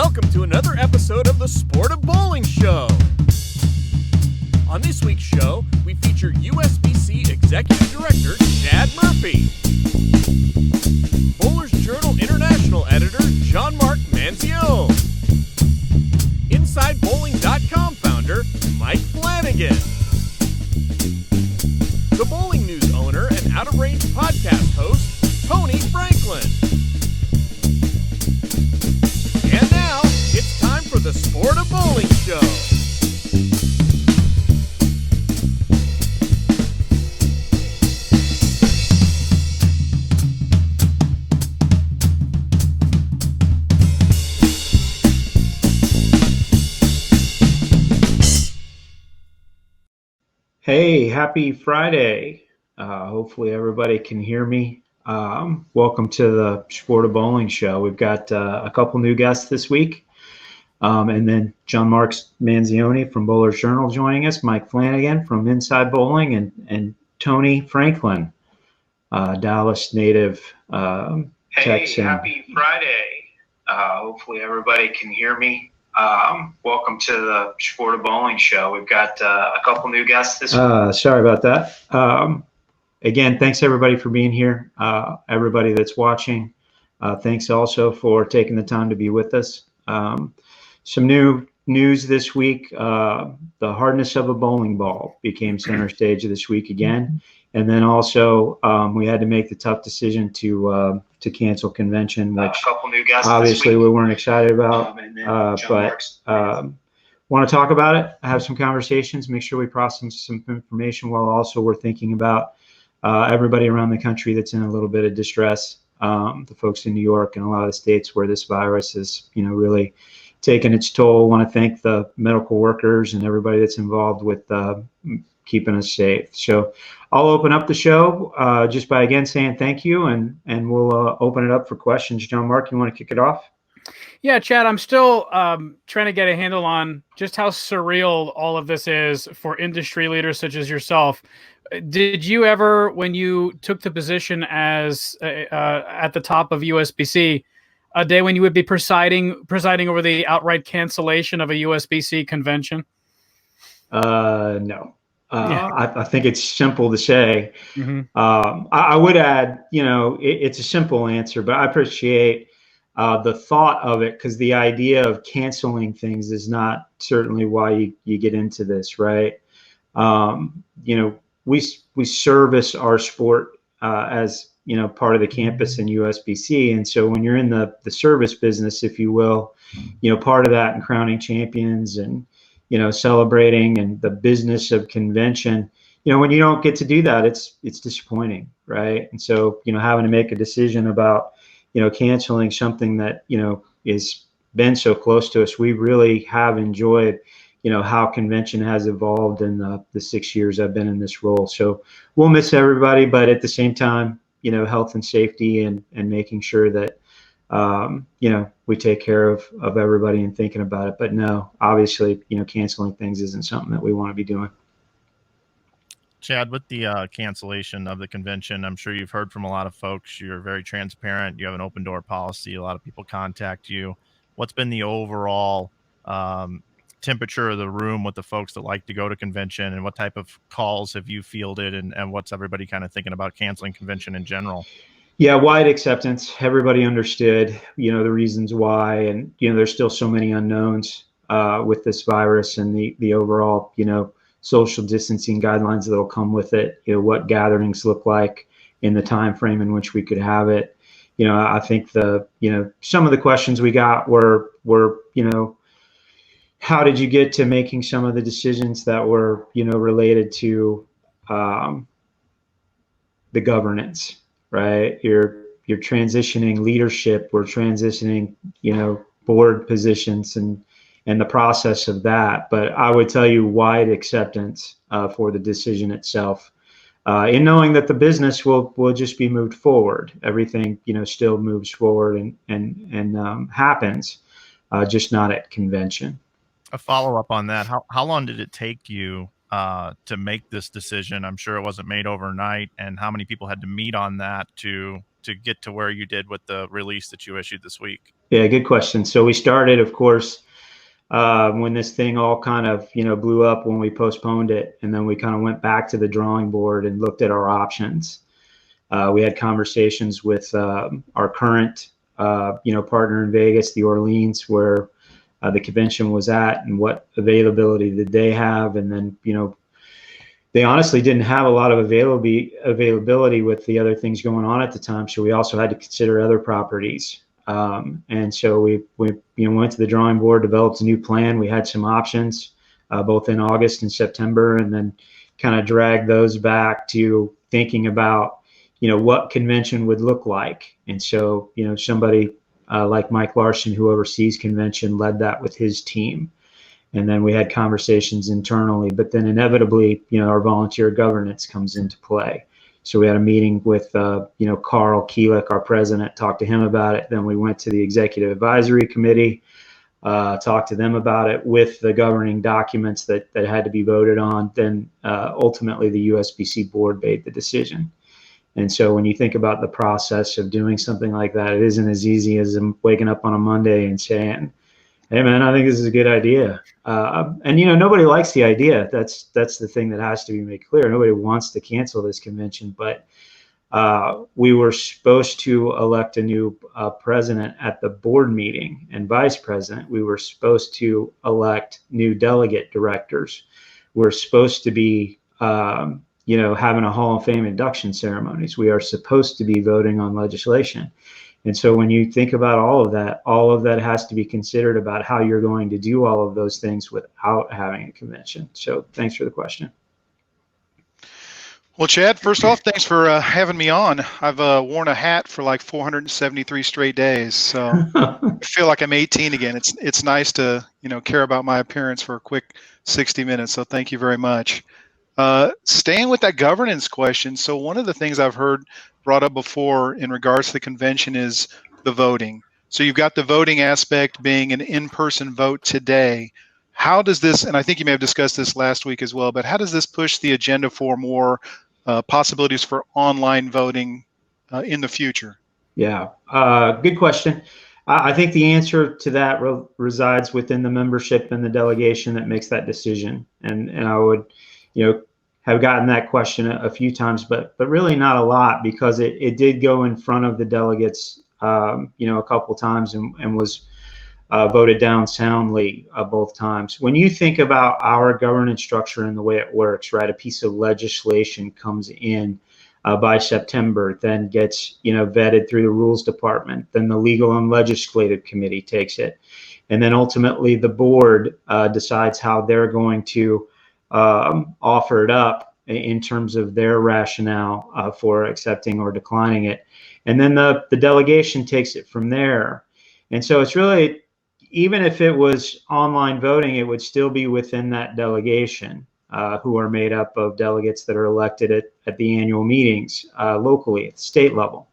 Welcome to another episode of the Sport of Bowling Show. On this week's show, we feature USBC Executive Director Chad Murphy, Bowler's Journal International Editor Gianmarc Manzione, InsideBowling.com founder Mike Flanagan, the Bowling News owner and Out of Range podcast host Tony Franklin. And now, it's time for the Sport of Bowling Show. Hey, happy Friday. Hopefully everybody can hear me. Welcome to the Sport of Bowling Show. We've got a couple new guests this week. And then Gianmarc Manzione from Bowler's Journal joining us, Mike Flanagan from Inside Bowling, and Tony Franklin, Dallas native Texan. Hey, happy Friday. Hopefully everybody can hear me. Welcome to the Sport of Bowling Show. We've got a couple new guests this week. Sorry about that. Again, thanks everybody for being here. Everybody that's watching, thanks also for taking the time to be with us. Some new news this week. The hardness of a bowling ball became center stage this week again. And then also we had to make the tough decision to cancel convention, which a couple new guests obviously we weren't excited about. But want to talk about it, have some conversations, make sure we process some information while also we're thinking about everybody around the country that's in a little bit of distress. The folks in New York and a lot of the states where this virus is, really taking its toll. Want to thank the medical workers and everybody that's involved with keeping us safe. So I'll open up the show just by again saying thank you, and we'll open it up for questions. Gianmarc, you want to kick it off? Yeah, Chad, I'm still trying to get a handle on just how surreal all of this is for industry leaders such as yourself. Did you ever, when you took the position as at the top of USBC, a day when you would be presiding over the outright cancellation of a USBC convention? No. I think it's simple to say. Mm-hmm. I would add, it's a simple answer, but I appreciate the thought of it, because the idea of canceling things is not certainly why you get into this, right? We service our sport as part of the campus in USBC, and so when you're in the service business, if you will, part of that and crowning champions and celebrating and the business of convention, when you don't get to do that, it's disappointing, right? And so having to make a decision about canceling something that is been so close to us. We really have enjoyed how convention has evolved in the 6 years I've been in this role. So we'll miss everybody, but at the same time, health and safety and making sure that we take care of everybody and thinking about it. But no, obviously, canceling things isn't something that we want to be doing. Chad, with the cancellation of the convention, I'm sure you've heard from a lot of folks. You're very transparent. You have an open door policy. A lot of people contact you. What's been the overall temperature of the room with the folks that like to go to convention, and what type of calls have you fielded, and what's everybody kind of thinking about canceling convention in general? Yeah, wide acceptance. Everybody understood, the reasons why, and there's still so many unknowns with this virus and the overall, social distancing guidelines that'll come with it. What gatherings look like in the time frame in which we could have it. I think some of the questions we got were how did you get to making some of the decisions that were related to the governance, right? You're transitioning leadership, we're transitioning board positions and the process of that. But I would tell you wide acceptance for the decision itself, in knowing that the business will just be moved forward. Everything still moves forward and happens, just not at convention. A follow-up on that, how long did it take you to make this decision? I'm sure it wasn't made overnight. And how many people had to meet on that to to get to where you did with the release that you issued this week? Yeah, good question. So we started, of course, when this thing all kind of, blew up when we postponed it. And then we kind of went back to the drawing board and looked at our options. We had conversations with our current, partner in Vegas, the Orleans, where the convention was at, and what availability did they have. And then, they honestly didn't have a lot of availability with the other things going on at the time. So we also had to consider other properties. And so we went to the drawing board, developed a new plan. We had some options, both in August and September, and then kind of dragged those back to thinking about, what convention would look like. And so, somebody like Mike Larson, who oversees convention, led that with his team. And then we had conversations internally, but then inevitably, our volunteer governance comes into play. So we had a meeting with, Carl Keelik, our president, talked to him about it. Then we went to the executive advisory committee, talked to them about it with the governing documents that had to be voted on. Then ultimately the USBC board made the decision. And so when you think about the process of doing something like that, it isn't as easy as waking up on a Monday and saying, hey man, I think this is a good idea. And nobody likes the idea. That's the thing that has to be made clear. Nobody wants to cancel this convention, but we were supposed to elect a new president at the board meeting and vice president. We were supposed to elect new delegate directors. We're supposed to be, having a Hall of Fame induction ceremonies. We are supposed to be voting on legislation. And so when you think about all of that has to be considered about how you're going to do all of those things without having a convention. So thanks for the question. Well, Chad, first off, thanks for having me on. I've worn a hat for like 473 straight days, so I feel like I'm 18 again. It's nice to care about my appearance for a quick 60 minutes. So thank you very much. Staying with that governance question, so one of the things I've heard brought up before in regards to the convention is the voting. So you've got the voting aspect being an in-person vote today. How does this, and I think you may have discussed this last week as well, but how does this push the agenda for more possibilities for online voting in the future? Yeah, good question. I think the answer to that resides within the membership and the delegation that makes that decision. And I would, have gotten that question a few times, but really not a lot, because it did go in front of the delegates, a couple times and was voted down soundly both times. When you think about our governance structure and the way it works, right, a piece of legislation comes in by September, then gets vetted through the rules department, then the legal and legislative committee takes it, and then ultimately the board decides how they're going to offer it up in terms of their rationale for accepting or declining it. And then the delegation takes it from there. And so it's really, even if it was online voting, it would still be within that delegation, who are made up of delegates that are elected at the annual meetings locally at the state level.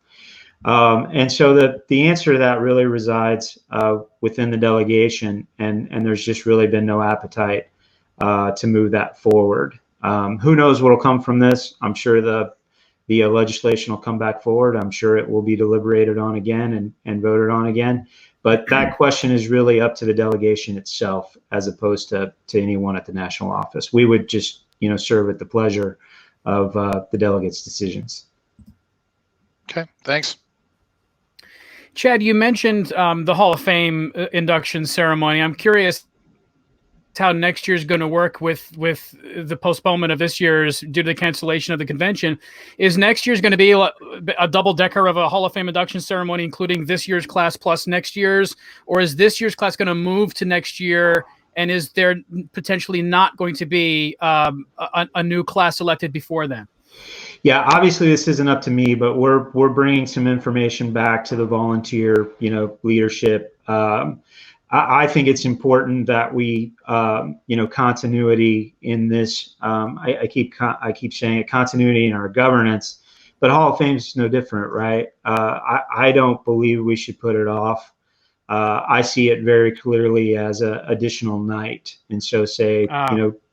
And so the answer to that really resides within the delegation, and there's just really been no appetite to move that forward. Who knows what will come from this? I'm sure the legislation will come back forward. I'm sure it will be deliberated on again and voted on again. But that question is really up to the delegation itself, as opposed to anyone at the national office. We would just, serve at the pleasure of the delegates' decisions. Okay, thanks. Chad, you mentioned the Hall of Fame induction ceremony. I'm curious how next year's going to work with the postponement of this year's due to the cancellation of the convention. Is next year's going to be a double decker of a Hall of Fame induction ceremony, including this year's class plus next year's, or is this year's class going to move to next year? And is there potentially not going to be a new class elected before then? Yeah, obviously this isn't up to me, but we're bringing some information back to the volunteer, leadership. I think it's important that we, continuity in this. I keep saying it, continuity in our governance, but Hall of Fame is no different, right? I don't believe we should put it off. I see it very clearly as an additional night, and so say,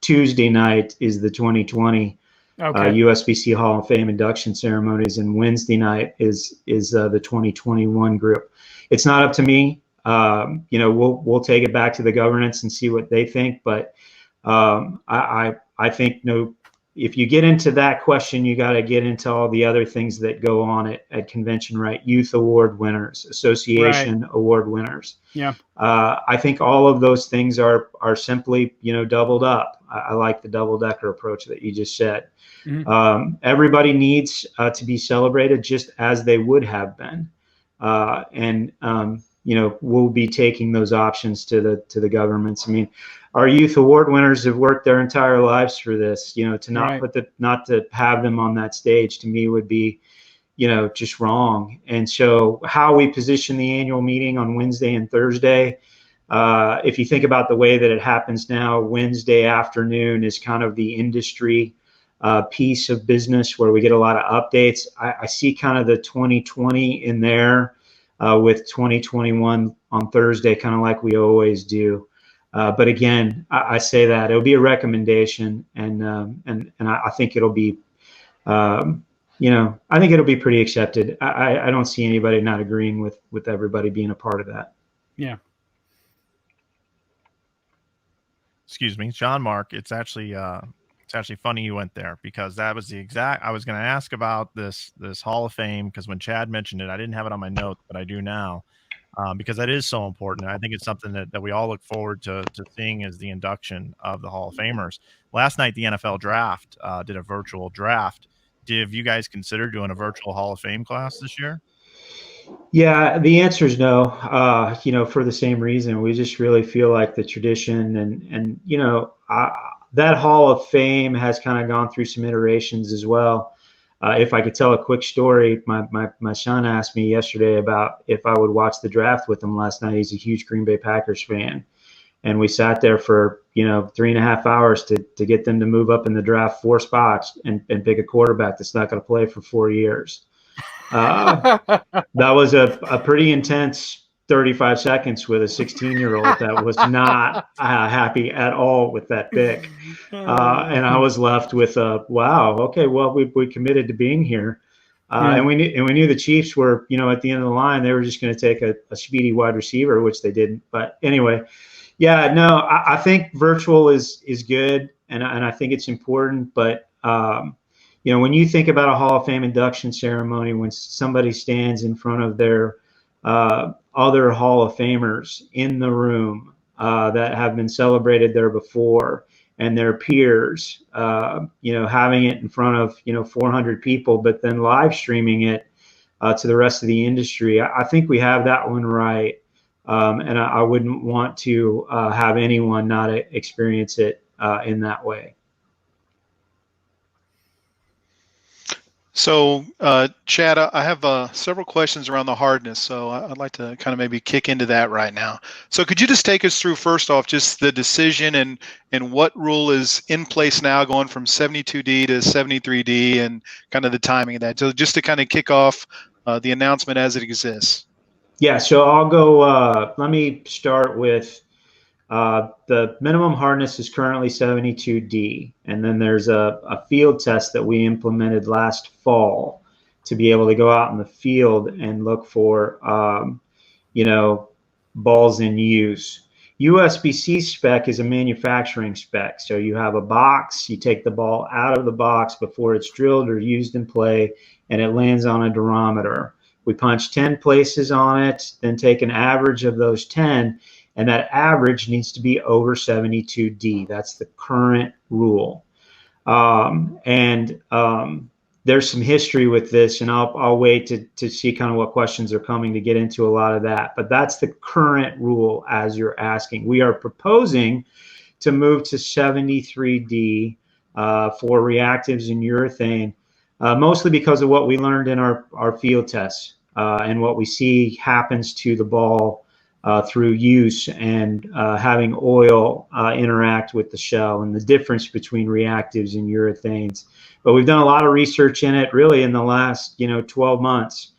Tuesday night is the 2020 USBC Hall of Fame induction ceremonies, and Wednesday night is the 2021 group. It's not up to me. We'll take it back to the governance and see what they think. But I think if you get into that question, you got to get into all the other things that go on at convention, right? Youth award winners, association award winners. Yeah. I think all of those things are simply, doubled up. I like the double decker approach that you just said. Mm-hmm. Everybody needs to be celebrated just as they would have been. We'll be taking those options to the governments. I mean, our youth award winners have worked their entire lives for this. To not to have them on that stage, to me, would be, just wrong. And so how we position the annual meeting on Wednesday and Thursday, if you think about the way that it happens now, Wednesday afternoon is kind of the industry piece of business where we get a lot of updates. I see kind of the 2020 in there with 2021 on Thursday, kind of like we always do. But again, I say that it'll be a recommendation, and I think it'll be, I think it'll be pretty accepted. I don't see anybody not agreeing with everybody being a part of that. Yeah. Excuse me, Gianmarc. It's actually funny you went there, because that was the exact. I was going to ask about this Hall of Fame, because when Chad mentioned it, I didn't have it on my notes, but I do now. Because that is so important. I think it's something that we all look forward to seeing, as the induction of the Hall of Famers. Last night, the NFL draft did a virtual draft. Have you guys considered doing a virtual Hall of Fame class this year? Yeah, the answer is no. For the same reason, we just really feel like the tradition and that Hall of Fame has kind of gone through some iterations as well. If I could tell a quick story, my son asked me yesterday about if I would watch the draft with him last night. He's a huge Green Bay Packers fan. And we sat there for, 3.5 hours to get them to move up in the draft 4 spots and pick a quarterback that's not going to play for 4 years. That was a pretty intense 35 seconds with a 16-year-old that was not happy at all with that pick. And I was left with wow, okay, well, we committed to being here. And we knew the Chiefs were, at the end of the line, they were just going to take a speedy wide receiver, which they didn't. But anyway, yeah, no, I think virtual is good, and I think it's important. But when you think about a Hall of Fame induction ceremony, when somebody stands in front of their other Hall of Famers in the room that have been celebrated there before, and their peers, having it in front of 400 people, but then live streaming it to the rest of the industry, I think we have that one right. And I wouldn't want to have anyone not experience it in that way. So, Chad, I have several questions around the hardness, so I'd like to kind of maybe kick into that right now. So could you just take us through, first off, just the decision and what rule is in place now going from 72D to 73D and kind of the timing of that? So just to kind of kick off the announcement as it exists. Yeah, so I'll go, let me start with the minimum hardness is currently 72D, and then there's a field test that we implemented last fall to be able to go out in the field and look for, balls in use. USBC spec is a manufacturing spec, so you have a box, you take the ball out of the box before it's drilled or used in play, and it lands on a durometer. We punch 10 places on it, then take an average of those 10, and that average needs to be over 72D. That's the current rule. There's some history with this, and I'll wait to see kind of what questions are coming to get into a lot of that. But that's the current rule as you're asking. We are proposing to move to 73D for reactives and urethane, mostly because of what we learned in our field tests and what we see happens to the ball through use and having oil interact with the shell and the difference between reactives and urethanes. But we've done a lot of research in it really in the last 12 months.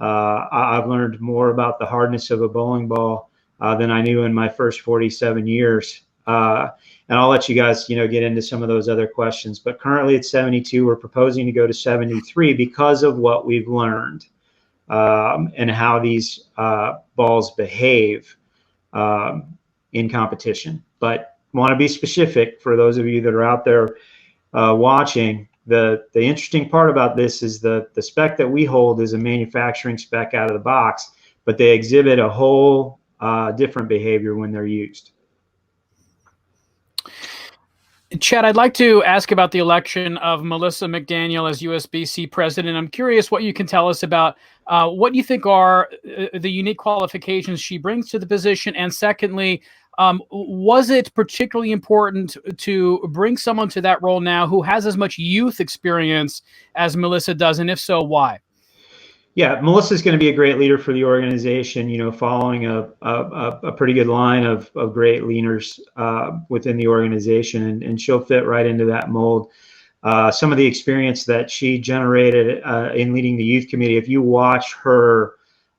I've learned more about the hardness of a bowling ball than I knew in my first 47 years And I'll let you guys, get into some of those other questions. But currently it's 72. We're proposing to go to 73 because of what we've learned and how these balls behave in competition. But want to be specific for those of you that are out there watching. The interesting part about this is the spec that we hold is a manufacturing spec out of the box, but they exhibit a whole different behavior when they're used. Chad, I'd like to ask about the election of Melissa McDaniel as USBC president. I'm curious what you can tell us about what you think are the unique qualifications she brings to the position. And secondly, was it particularly important to bring someone to that role now who has as much youth experience as Melissa does? And if so, why? Yeah, Melissa's going to be a great leader for the organization, following a pretty good line of great leaders within the organization, and she'll fit right into that mold. Some of the experience that she generated in leading the youth committee, if you watch her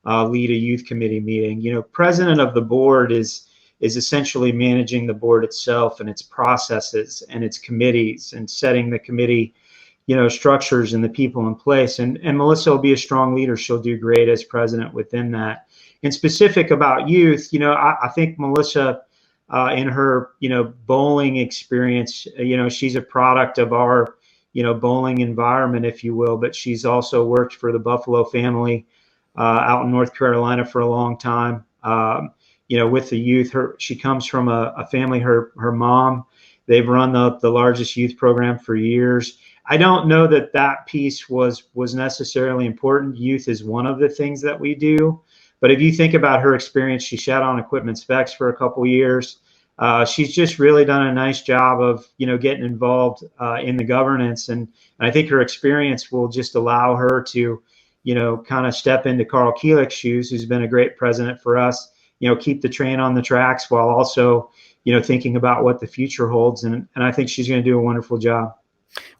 lead a youth committee meeting, president of the board is essentially managing the board itself and its processes and its committees and setting the committee structures and the people in place. And Melissa will be a strong leader. She'll do great as president within that. And specific about youth, I think Melissa, in her, bowling experience, she's a product of our, bowling environment, if you will, but she's also worked for the Buffalo family out in North Carolina for a long time. With the youth, she comes from a family, her mom, they've run the largest youth program for years. I don't know that piece was necessarily important. Youth is one of the things that we do. But if you think about her experience, she sat on equipment specs for a couple years. She's just really done a nice job of, getting involved in the governance. And I think her experience will just allow her to, kind of step into Carl Keelik's shoes, who's been a great president for us, keep the train on the tracks while also, thinking about what the future holds. And I think she's going to do a wonderful job.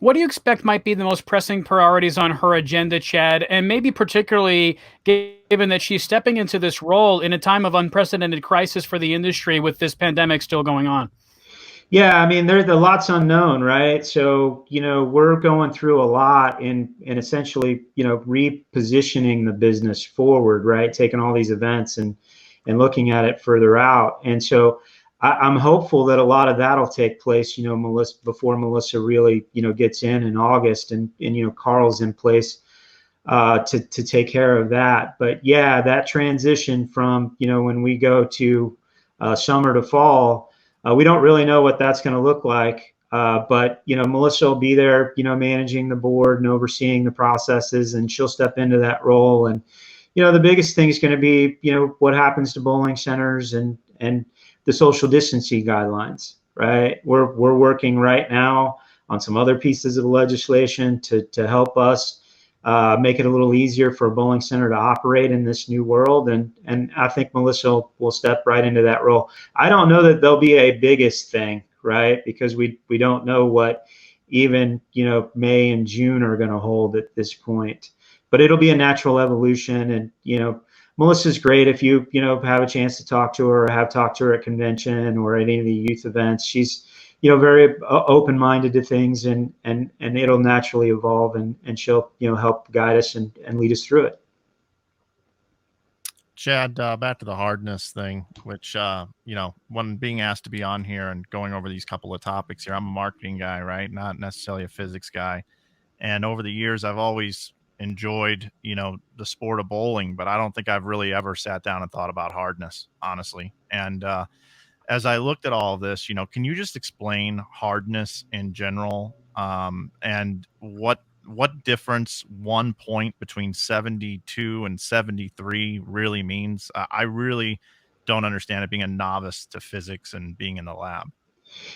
What do you expect might be the most pressing priorities on her agenda, Chad? And maybe particularly given that she's stepping into this role in a time of unprecedented crisis for the industry with this pandemic still going on? Yeah, I mean, there's a lot's unknown, right? So, we're going through a lot in essentially, repositioning the business forward, right? Taking all these events and looking at it further out. And so I'm hopeful that a lot of that'll take place, before Melissa really, gets in August and Carl's in place to take care of that. But yeah, that transition from, when we go to summer to fall, we don't really know what that's going to look like. But, Melissa will be there, managing the board and overseeing the processes, and she'll step into that role. And, the biggest thing is going to be, what happens to bowling centers and the social distancing guidelines, right? We're working right now on some other pieces of the legislation to help us make it a little easier for a bowling center to operate in this new world. And I think Melissa will step right into that role. I don't know that there'll be a biggest thing, right? Because we don't know what even, May and June are going to hold at this point. But it'll be a natural evolution. And, Melissa's great. If you, have a chance to talk to her or have talked to her at convention or at any of the youth events, she's, very open-minded to things, and it'll naturally evolve, and she'll, help guide us and lead us through it. Chad, back to the hardness thing, which, when being asked to be on here and going over these couple of topics here, I'm a marketing guy, right? Not necessarily a physics guy. And over the years, I've always enjoyed, the sport of bowling, but I don't think I've really ever sat down and thought about hardness, honestly. And as I looked at all of this, can you just explain hardness in general, and what difference 1 point between 72 and 73 really means? I really don't understand it, being a novice to physics and being in the lab.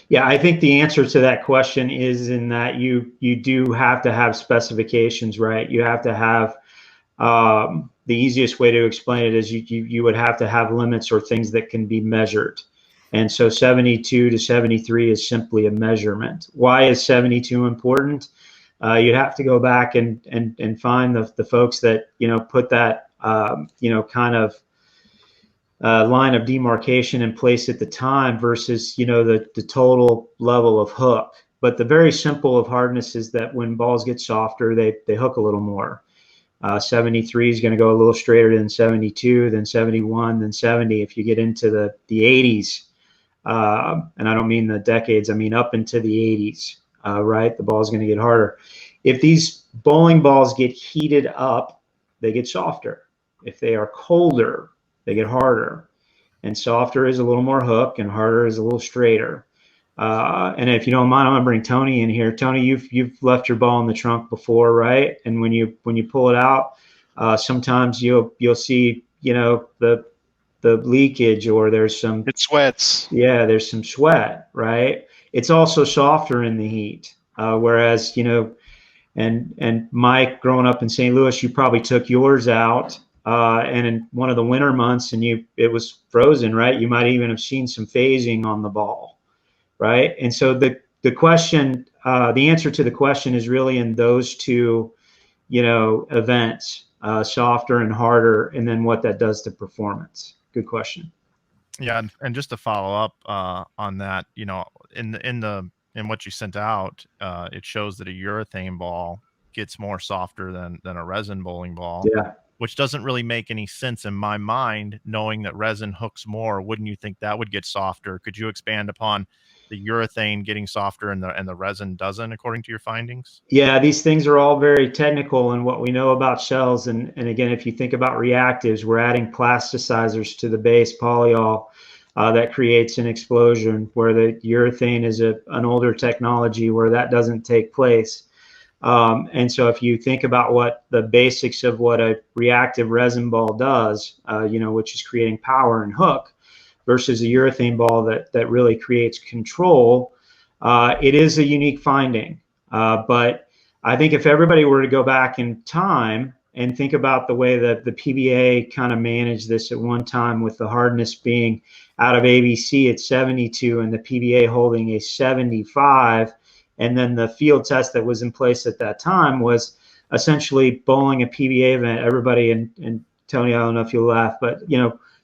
Yeah, I think the answer to that question is in that you do have to have specifications, right? You have to have the easiest way to explain it is you would have to have limits or things that can be measured. And so 72 to 73 is simply a measurement. Why is 72 important? You'd have to go back and find the folks that, put that, kind of line of demarcation in place at the time versus, the total level of hook. But the very simple of hardness is that when balls get softer, they hook a little more. 73 is going to go a little straighter than 72, then 71, then 70. If you get into the 80s, and I don't mean the decades, I mean up into the 80s, right? The ball is going to get harder. If these bowling balls get heated up, they get softer. If they are colder, they get harder. And softer is a little more hook, and harder is a little straighter. And if you don't mind, I'm gonna bring Tony in here. Tony, you've left your ball in the trunk before, right? And when you pull it out, sometimes you'll see, the leakage, or there's some. It sweats. Yeah, there's some sweat, right? It's also softer in the heat, whereas and Mike, growing up in St. Louis, you probably took yours out, and in one of the winter months, and it was frozen, right? You might even have seen some phasing on the ball, right? And so the question, the answer to the question is really in those two, events, softer and harder, and then what that does to performance. Good question. Yeah, and just to follow up on that, in what you sent out, it shows that a urethane ball gets more softer than a resin bowling ball. Yeah. Which doesn't really make any sense in my mind, knowing that resin hooks more. Wouldn't you think that would get softer? Could you expand upon the urethane getting softer and the resin doesn't, according to your findings? Yeah, these things are all very technical in what we know about shells. And again, if you think about reactives, we're adding plasticizers to the base polyol that creates an explosion, where the urethane is an older technology where that doesn't take place. And so if you think about what the basics of what a reactive resin ball does, which is creating power and hook, versus a urethane ball that really creates control, it is a unique finding. But I think if everybody were to go back in time and think about the way that the PBA kind of managed this at one time, with the hardness being out of ABC at 72 and the PBA holding a 75, and then the field test that was in place at that time was essentially bowling a PBA event. Everybody, and Tony, I don't know if you'll laugh, but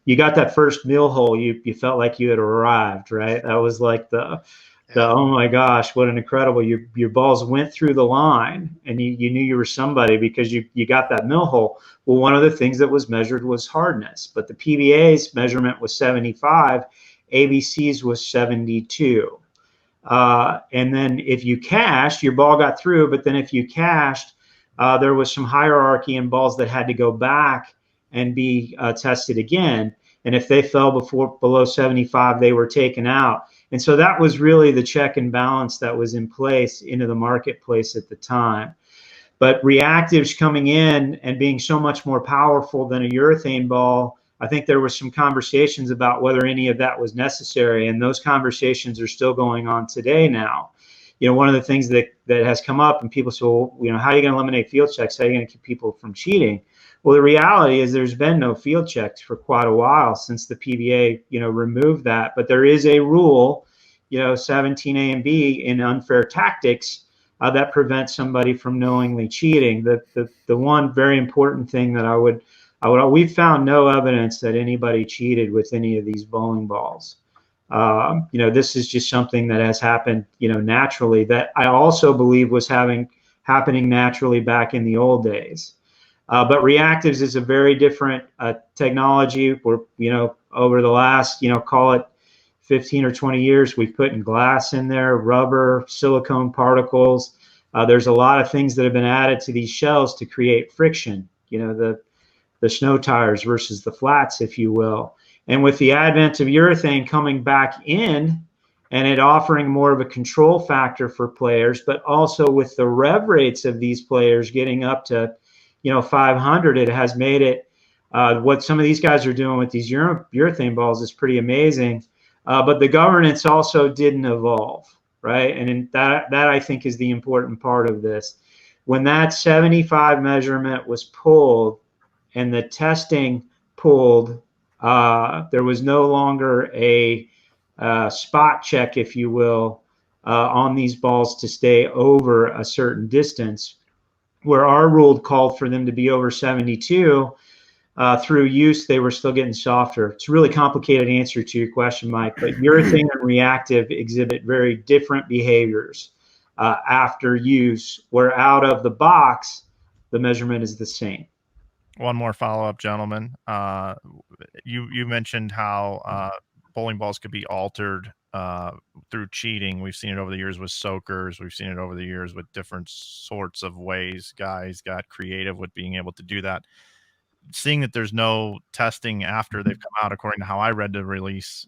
you got that first mill hole, you felt like you had arrived, right? That was like the oh my gosh, what an incredible, your balls went through the line, and you knew you were somebody because you got that mill hole. Well, one of the things that was measured was hardness, but the PBA's measurement was 75, ABC's was 72. And then if you cashed, your ball got through, but then if you cashed, there was some hierarchy in balls that had to go back and be tested again. And if they fell below 75, they were taken out. And so that was really the check and balance that was in place into the marketplace at the time. But reactives coming in and being so much more powerful than a urethane ball, I think there were some conversations about whether any of that was necessary, and those conversations are still going on today now. One of the things that has come up, and people say, well, how are you going to eliminate field checks? How are you going to keep people from cheating? Well, the reality is there's been no field checks for quite a while since the PBA, removed that. But there is a rule, 17A and B in unfair tactics that prevents somebody from knowingly cheating. The one very important thing that we've found no evidence that anybody cheated with any of these bowling balls. This is just something that has happened, naturally, that I also believe was happening naturally back in the old days. But reactives is a very different technology. We're, over the last, call it 15 or 20 years, we've put in glass in there, rubber, silicone particles. There's a lot of things that have been added to these shells to create friction, the snow tires versus the flats, if you will. And with the advent of urethane coming back in and it offering more of a control factor for players, but also with the rev rates of these players getting up to 500, it has made it what some of these guys are doing with these urethane balls is pretty amazing. But the governance also didn't evolve, right? And that I think is the important part of this. When that 75 measurement was pulled and the testing pulled, there was no longer a spot check, if you will, on these balls to stay over a certain distance. Where our rule called for them to be over 72, through use, they were still getting softer. It's a really complicated answer to your question, Mike, but urethane and reactive exhibit very different behaviors after use, where out of the box, the measurement is the same. One more follow-up, gentlemen. You mentioned how bowling balls could be altered through cheating. We've seen it over the years with soakers. We've seen it over the years with different sorts of ways guys got creative with being able to do that. Seeing that there's no testing after they've come out, according to how I read the release,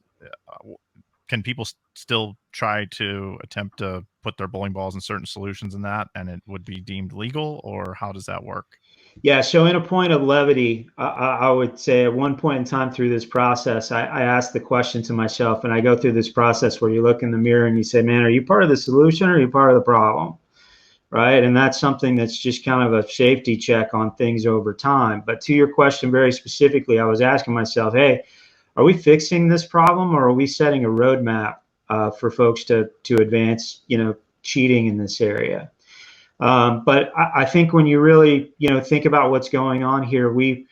can people still try to attempt to put their bowling balls in certain solutions in that, and it would be deemed legal, or how does that work? Yeah, so in a point of levity, I would say at one point in time through this process, I asked the question to myself, and I go through this process where you look in the mirror and you say, man, are you part of the solution or are you part of the problem? Right? And that's something that's just kind of a safety check on things over time. But to your question very specifically, I was asking myself, hey, are we fixing this problem, or are we setting a roadmap for folks to advance, cheating in this area? But I think when you really, think about what's going on here, we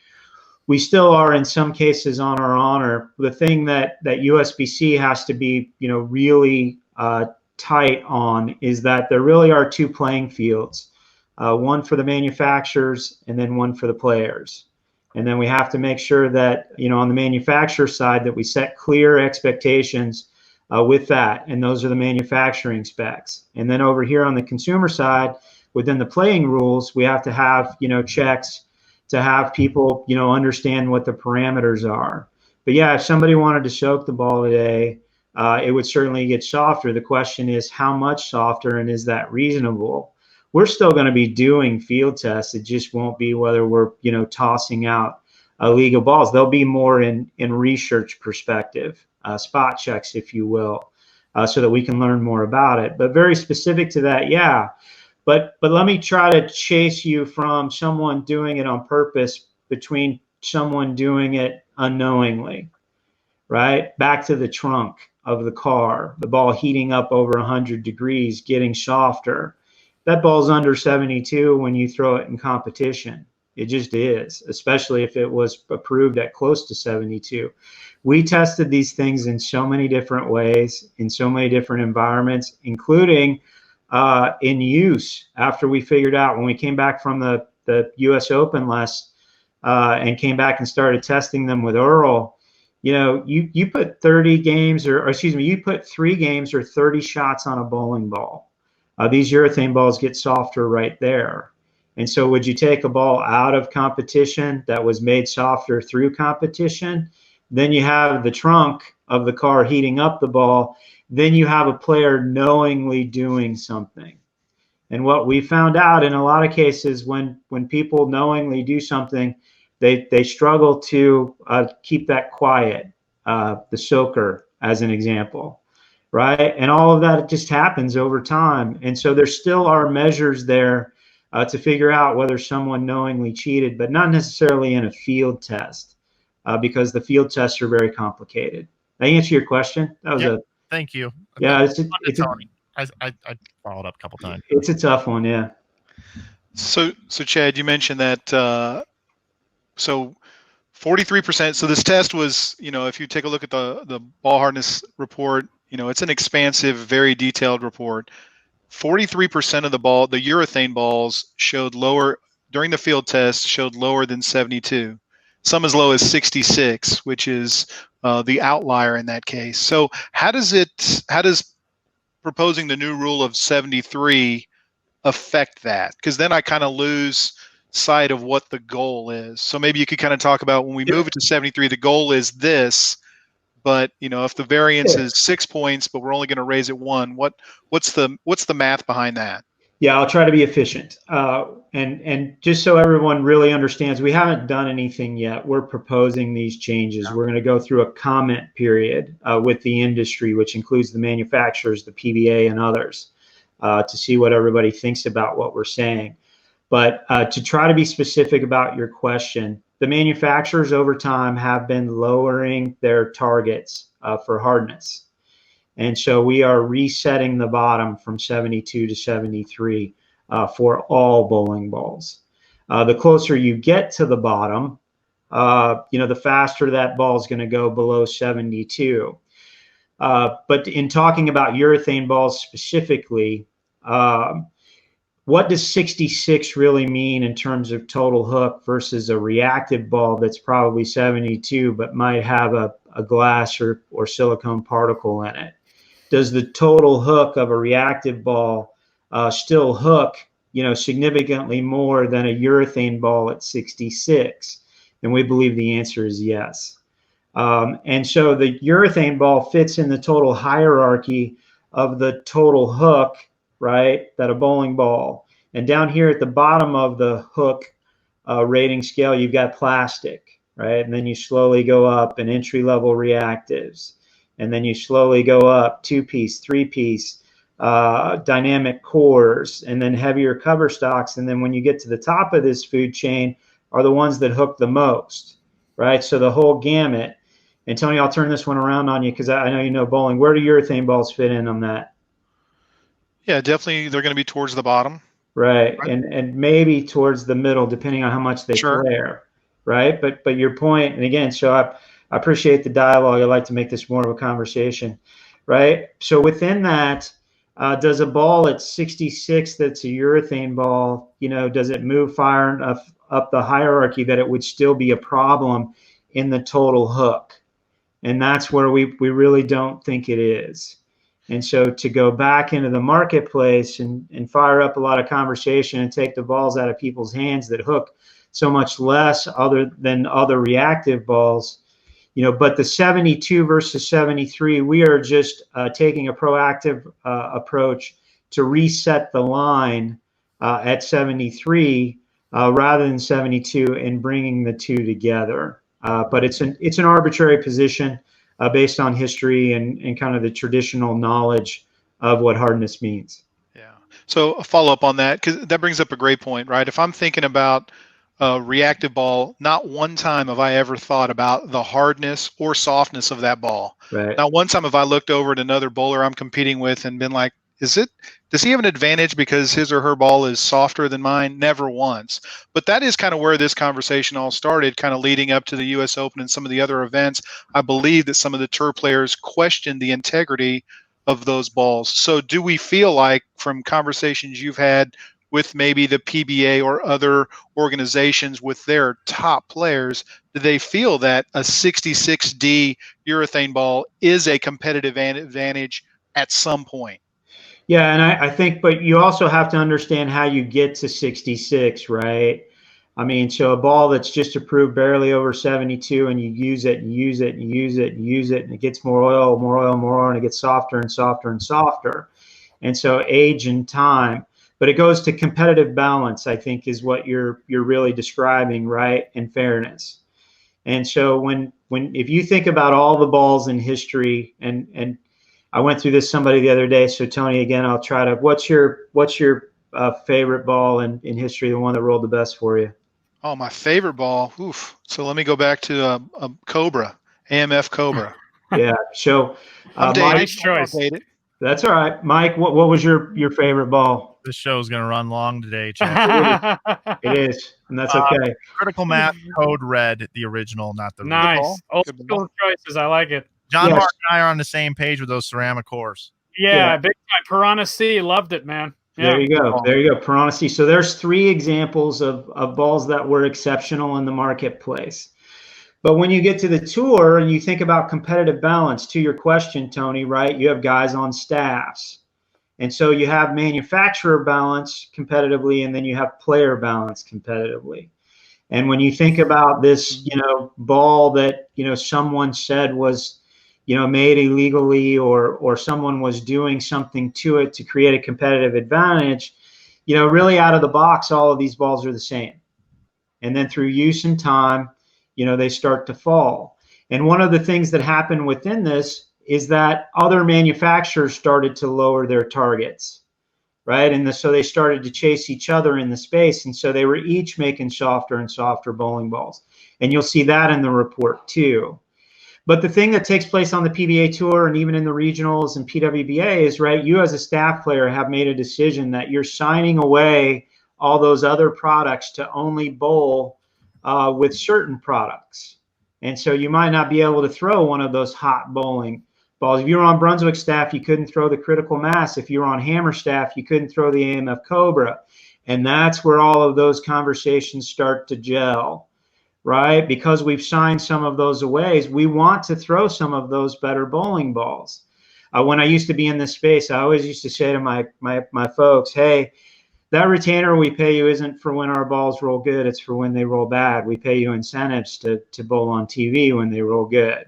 still are in some cases on our honor. The thing that USBC has to be, really tight on is that there really are two playing fields, one for the manufacturers and then one for the players. And then we have to make sure that, on the manufacturer side, that we set clear expectations with that. And those are the manufacturing specs. And then over here on the consumer side, within the playing rules, we have to have, checks to have people, understand what the parameters are. But yeah, if somebody wanted to soak the ball today, it would certainly get softer. The question is how much softer, and is that reasonable? We're still going to be doing field tests. It just won't be whether we're, tossing out illegal balls. They'll be more in research perspective, spot checks, if you will, so that we can learn more about it. But very specific to that, yeah. But let me try to chase you from someone doing it on purpose between someone doing it unknowingly, right? Back to the trunk of the car, the ball heating up over 100 degrees, getting softer. That ball's under 72 when you throw it in competition. It just is, especially if it was approved at close to 72. We tested these things in so many different ways, in so many different environments, including in use after we figured out when we came back from the US Open and came back and started testing them with Earl. You put 30 games you put 3 games or 30 shots on a bowling ball. These urethane balls get softer right there. And so would you take a ball out of competition that was made softer through competition? Then you have the trunk of the car heating up the ball. Then you have a player knowingly doing something. And what we found out in a lot of cases, when people knowingly do something, they struggle to keep that quiet, the soaker as an example, right? And all of that just happens over time. And so there still are measures there to figure out whether someone knowingly cheated, but not necessarily in a field test, because the field tests are very complicated. Did I answer your question? That was Thank you. Yeah, I followed up a couple times. It's a tough one, yeah. So Chad, you mentioned that. So 43%. So this test was, if you take a look at the ball hardness report, it's an expansive, very detailed report. 43% of the urethane balls showed lower during the field test, showed lower than 72. Some as low as 66, which is the outlier in that case. So how does proposing the new rule of 73 affect that? Because then I kind of lose sight of what the goal is. So maybe you could kind of talk about when we move it to 73, the goal is this, but if the variance is 6 points, but we're only going to raise it 1, what's the math behind that? Yeah, I'll try to be efficient. And just so everyone really understands, we haven't done anything yet. We're proposing these changes. We're going to go through a comment period with the industry, which includes the manufacturers, the PWBA, and others, to see what everybody thinks about what we're saying. But to try to be specific about your question, the manufacturers over time have been lowering their targets for hardness. And so we are resetting the bottom from 72 to 73 for all bowling balls. The closer you get to the bottom, the faster that ball is going to go below 72. But in talking about urethane balls specifically, what does 66 really mean in terms of total hook versus a reactive ball that's probably 72 but might have a glass or silicone particle in it? Does the total hook of a reactive ball still hook, significantly more than a urethane ball at 66? And we believe the answer is yes. And so the urethane ball fits in the total hierarchy of the total hook, right, that a bowling ball. And down here at the bottom of the hook rating scale, you've got plastic, right? And then you slowly go up in entry-level reactives. And then you slowly go up 2-piece, 3-piece, dynamic cores, and then heavier cover stocks. And then when you get to the top of this food chain are the ones that hook the most, right? So the whole gamut. And Tony, I'll turn this one around on you because I know you know bowling. Where do urethane balls fit in on that? Yeah, definitely they're going to be towards the bottom. Right. And maybe towards the middle, depending on how much they flare, right? But your point, and again, so I appreciate the dialogue. I'd like to make this more of a conversation, right? So within that, does a ball at 66 that's a urethane ball, does it move far enough up the hierarchy that it would still be a problem in the total hook? And that's where we really don't think it is. And so to go back into the marketplace and fire up a lot of conversation and take the balls out of people's hands that hook so much less other than other reactive balls, but the 72 versus 73, we are just taking a proactive approach to reset the line at 73 rather than 72 and bringing the two together. But it's an arbitrary position based on history and kind of the traditional knowledge of what hardness means. Yeah. So a follow up on that, because that brings up a great point, right? If I'm thinking about a reactive ball, not one time have I ever thought about the hardness or softness of that ball. Right. Not one time have I looked over at another bowler I'm competing with and been like, does he have an advantage because his or her ball is softer than mine? Never once. But that is kind of where this conversation all started, kind of leading up to the US Open and some of the other events. I believe that some of the tour players questioned the integrity of those balls. So do we feel like, from conversations you've had with maybe the PBA or other organizations with their top players, do they feel that a 66D urethane ball is a competitive advantage at some point? Yeah, and I think, but you also have to understand how you get to 66, right? I mean, so a ball that's just approved barely over 72 and you use it and use it and use it and use it and it gets more oil, more oil, more oil, and it gets softer and softer and softer. And so age and time, but it goes to competitive balance, I think, is what you're really describing, right? And fairness. And so if you think about all the balls in history, and I went through this somebody the other day. So Tony, again, I'll try to. What's your favorite ball in history? The one that rolled the best for you? Oh, my favorite ball. Oof. So let me go back to a Cobra, AMF Cobra. Yeah. So nice choice. That's all right, Mike. What was your favorite ball? This show is going to run long today, Chad. It is, and that's okay. Critical Mass Code Red, the original, not the nice. Old school choices. I like it. Gianmarc and I are on the same page with those ceramic cores. Yeah, big time. Piranha C, loved it, man. Yeah. There you go. There you go. Piranha C. So there's 3 examples of balls that were exceptional in the marketplace. But when you get to the tour and you think about competitive balance, to your question, Tony, right? You have guys on staffs. And so you have manufacturer balance competitively, and then you have player balance competitively. And when you think about this, ball that, someone said was, made illegally or someone was doing something to it to create a competitive advantage, really out of the box, all of these balls are the same. And then through use and time, they start to fall. And one of the things that happened within this is that other manufacturers started to lower their targets, right? And so they started to chase each other in the space. And so they were each making softer and softer bowling balls. And you'll see that in the report too. But the thing that takes place on the PBA Tour and even in the regionals and PWBA is, right, you as a staff player have made a decision that you're signing away all those other products to only bowl with certain products. And so you might not be able to throw one of those hot bowling balls. If you were on Brunswick staff, you couldn't throw the critical mass. If you were on Hammer staff, you couldn't throw the AMF Cobra. And that's where all of those conversations start to gel, right? Because we've signed some of those away, we want to throw some of those better bowling balls. When I used to be in this space, I always used to say to my folks, hey, that retainer we pay you isn't for when our balls roll good, it's for when they roll bad. We pay you incentives to bowl on TV when they roll good.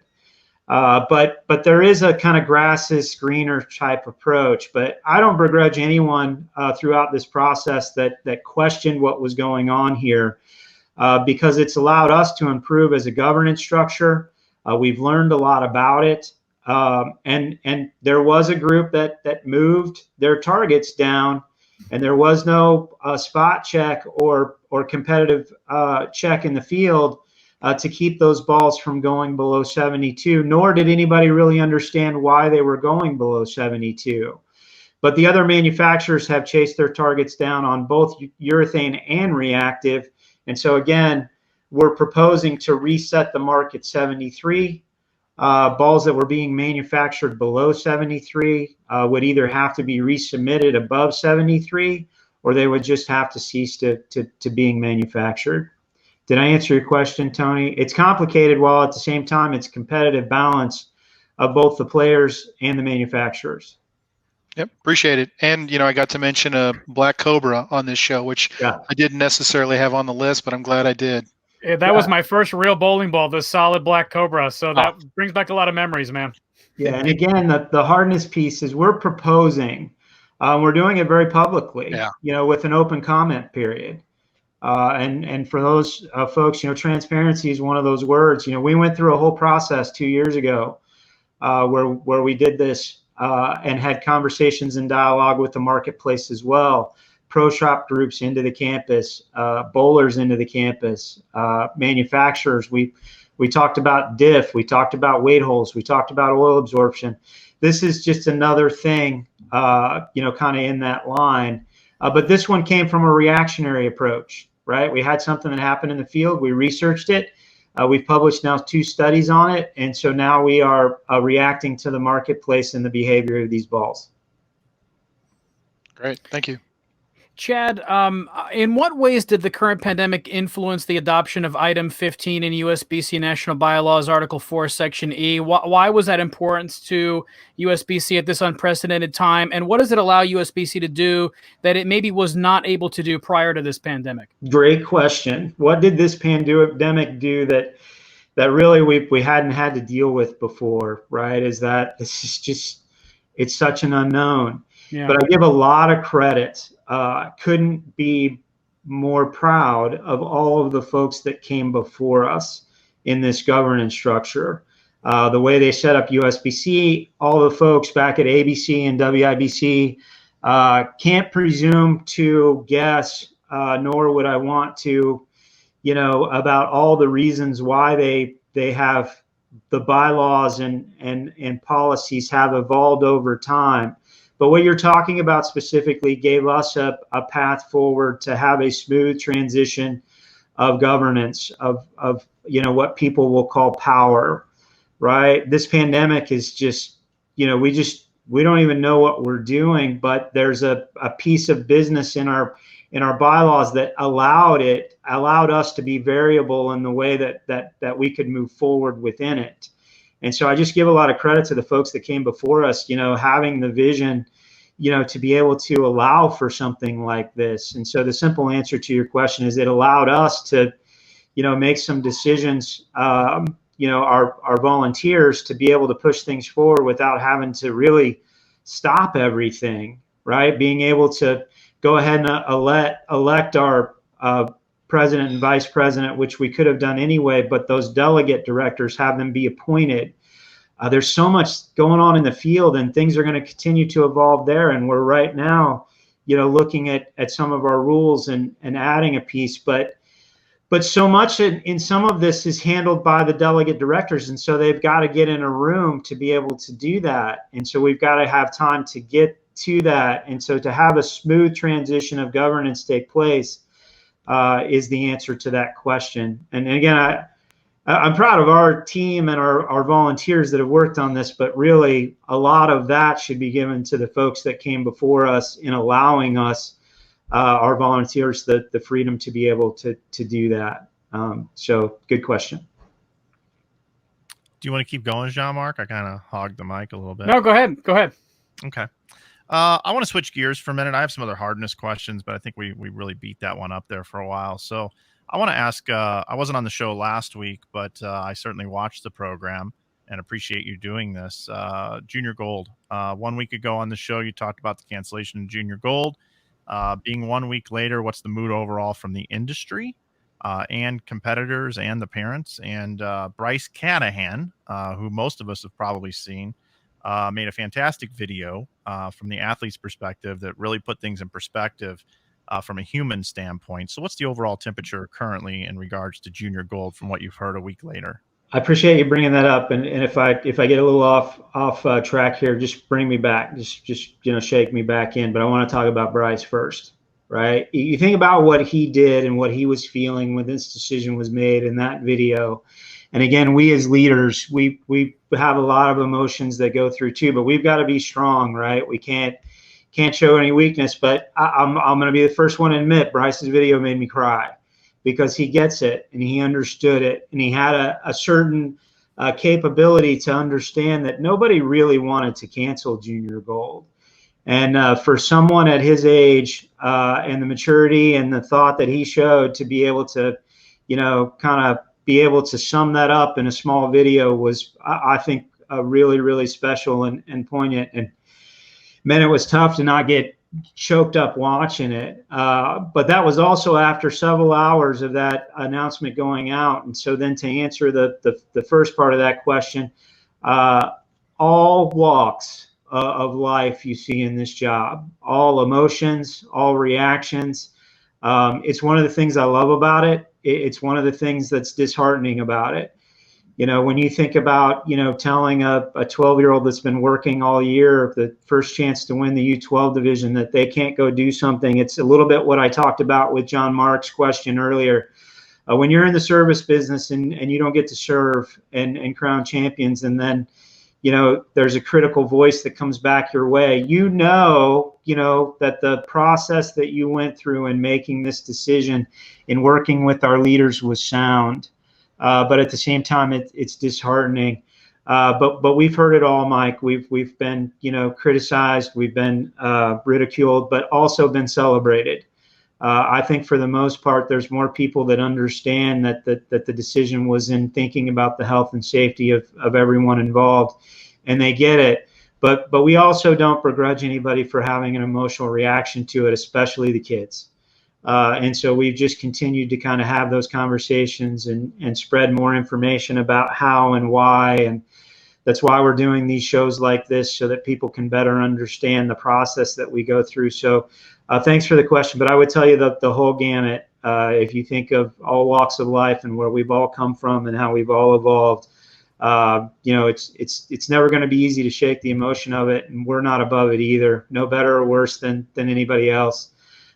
But there is a kind of grass is greener type approach. But I don't begrudge anyone throughout this process that questioned what was going on here, because it's allowed us to improve as a governance structure. We've learned a lot about it. And there was a group that moved their targets down, and there was no spot check or competitive check in the field to keep those balls from going below 72, nor did anybody really understand why they were going below 72. But the other manufacturers have chased their targets down on both urethane and reactive. And so again, we're proposing to reset the mark at 73. Balls that were being manufactured below 73 would either have to be resubmitted above 73, or they would just have to cease to being manufactured. Did I answer your question, Tony? It's complicated, while at the same time it's competitive balance of both the players and the manufacturers. Yep, appreciate it. And, I got to mention a Black Cobra on this show, which I didn't necessarily have on the list, but I'm glad I did. Yeah, that was my first real bowling ball, the solid Black Cobra. So that brings back a lot of memories, man. Yeah, and again, the hardness piece is we're proposing, we're doing it very publicly, with an open comment period. And for those folks, transparency is one of those words. We went through a whole process 2 years ago where we did this and had conversations and dialogue with the marketplace as well. Pro shop groups into the campus, bowlers into the campus, manufacturers. We talked about diff, we talked about weight holes, we talked about oil absorption. This is just another thing, kind of in that line. But this one came from a reactionary approach, right? We had something that happened in the field. We researched it. We've published now 2 studies on it. And so now we are reacting to the marketplace and the behavior of these balls. Great. Thank you. Chad, in what ways did the current pandemic influence the adoption of Item 15 in USBC National Bylaws, Article 4, Section E? Why was that important to USBC at this unprecedented time? And what does it allow USBC to do that it maybe was not able to do prior to this pandemic? Great question. What did this pandemic do that really we hadn't had to deal with before, right? Is that this is just, it's such an unknown. Yeah. But I give a lot of credit. Couldn't be more proud of all of the folks that came before us in this governance structure. The way they set up USBC, all the folks back at ABC and WIBC can't presume to guess, nor would I want to, about all the reasons why they have the bylaws and policies have evolved over time. But what you're talking about specifically gave us a path forward to have a smooth transition of governance of what people will call power, right? This pandemic is just, we don't even know what we're doing, but there's a piece of business in our bylaws that allowed us to be variable in the way that we could move forward within it. And so I just give a lot of credit to the folks that came before us, having the vision, to be able to allow for something like this. And so the simple answer to your question is it allowed us to, make some decisions, our volunteers to be able to push things forward without having to really stop everything, right? Being able to go ahead and elect our president and vice president, which we could have done anyway, but those delegate directors, have them be appointed. There's so much going on in the field, and things are going to continue to evolve there. And we're right now, looking at some of our rules and adding a piece, but so much in some of this is handled by the delegate directors. And so they've got to get in a room to be able to do that. And so we've got to have time to get to that. And so to have a smooth transition of governance take place, is the answer to that question. And again, I'm proud of our team and our volunteers that have worked on this, but really a lot of that should be given to the folks that came before us in allowing us, our volunteers, the freedom to be able to do that. So good question. Do you want to keep going, Gianmarc? I kind of hogged the mic a little bit. No, go ahead. Okay. I want to switch gears for a minute. I have some other hardness questions, but I think we really beat that one up there for a while. So I want to ask, I wasn't on the show last week, but I certainly watched the program and appreciate you doing this. Junior Gold. 1 week ago on the show, you talked about the cancellation of Junior Gold. Being 1 week later, what's the mood overall from the industry and competitors and the parents? And Bryce Canahan, who most of us have probably seen, made a fantastic video from the athlete's perspective that really put things in perspective from a human standpoint. So what's the overall temperature currently in regards to Junior Gold from what you've heard a week later? I appreciate you bringing that up. And if I get a little off track here, just bring me back, just shake me back in. But I want to talk about Bryce first, right? You think about what he did and what he was feeling when this decision was made in that video. And again, we as leaders, we have a lot of emotions that go through too, but we've got to be strong, right? We can't show any weakness. But I'm going to be the first one to admit Bryce's video made me cry, because he gets it and he understood it, and he had a certain capability to understand that nobody really wanted to cancel Junior Gold. And for someone at his age and the maturity and the thought that he showed to be able to, kind of be able to sum that up in a small video was, I think, really, really special and poignant. And man, it was tough to not get choked up watching it. But that was also after several hours of that announcement going out. And so then to answer the first part of that question, all walks of life you see in this job, all emotions, all reactions. It's one of the things I love about it. It's one of the things that's disheartening about it. When you think about, telling a 12-year-old that's been working all year, the first chance to win the U12 division, that they can't go do something. It's a little bit what I talked about with Gianmarc's question earlier. When you're in the service business and you don't get to serve and crown champions, and then, there's a critical voice that comes back your way, that the process that you went through in making this decision in working with our leaders was sound. But at the same time, it's disheartening. But we've heard it all, Mike. We've been, criticized, we've been ridiculed, but also been celebrated. I think for the most part, there's more people that understand that the decision was in thinking about the health and safety of everyone involved, and they get it. But we also don't begrudge anybody for having an emotional reaction to it, especially the kids. And so we've just continued to kind of have those conversations and spread more information about how and why. And that's why we're doing these shows like this, so that people can better understand the process that we go through. So thanks for the question. But I would tell you that the whole gamut, if you think of all walks of life and where we've all come from and how we've all evolved, it's never going to be easy to shake the emotion of it. And we're not above it either. No better or worse than anybody else.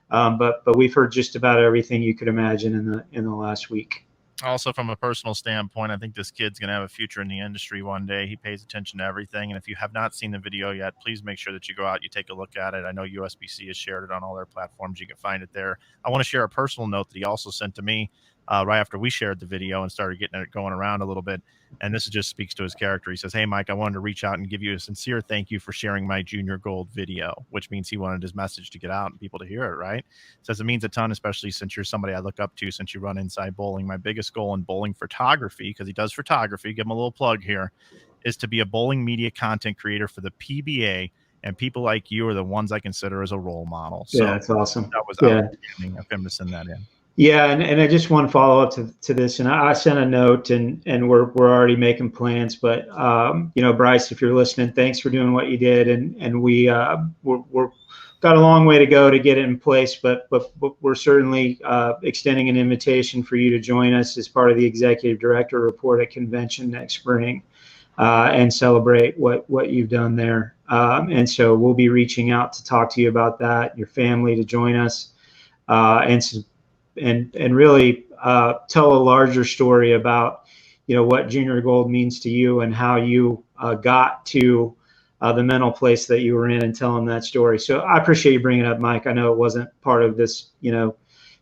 But we've heard just about everything you could imagine in the last week. Also, from a personal standpoint, I think this kid's going to have a future in the industry one day. He pays attention to everything. And if you have not seen the video yet, please make sure that you go out, you take a look at it. I know USBC has shared it on all their platforms. You can find it there. I want to share a personal note that he also sent to me right after we shared the video and started getting it going around a little bit. And this just speaks to his character. He says, "Hey, Mike, I wanted to reach out and give you a sincere thank you for sharing my Junior Gold video," which means he wanted his message to get out and people to hear it, right? Says it means a ton, especially since you're somebody I look up to since you run Inside Bowling. My biggest goal in bowling photography, because he does photography, give him a little plug here, is to be a bowling media content creator for the PBA. And people like you are the ones I consider as a role model. So yeah, that's awesome. That was outstanding of him to send that in. Yeah, and I just want to follow up to this, and I sent a note, and we're already making plans. But Bryce, if you're listening, thanks for doing what you did, and we're got a long way to go to get it in place, but we're certainly extending an invitation for you to join us as part of the executive director report at convention next spring, and celebrate what you've done there. And so we'll be reaching out to talk to you about that, your family to join us, and and really tell a larger story about, what junior gold means to you and how you got to the mental place that you were in, and telling that story. So I appreciate you bringing it up, Mike. I know it wasn't part of this,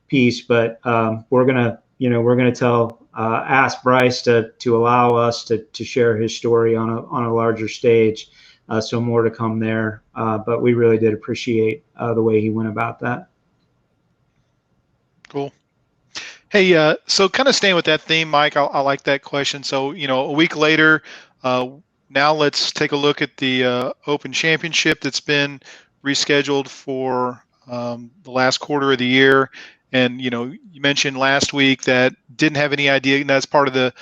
piece, but we're gonna ask Bryce to allow us to share his story on a larger stage. So more to come there. But we really did appreciate the way he went about that. Cool. Hey, so kind of staying with that theme, Mike, I like that question. So, a week later, now let's take a look at the Open Championship that's been rescheduled for the last quarter of the year. And, you mentioned last week that didn't have any idea, and that's part of the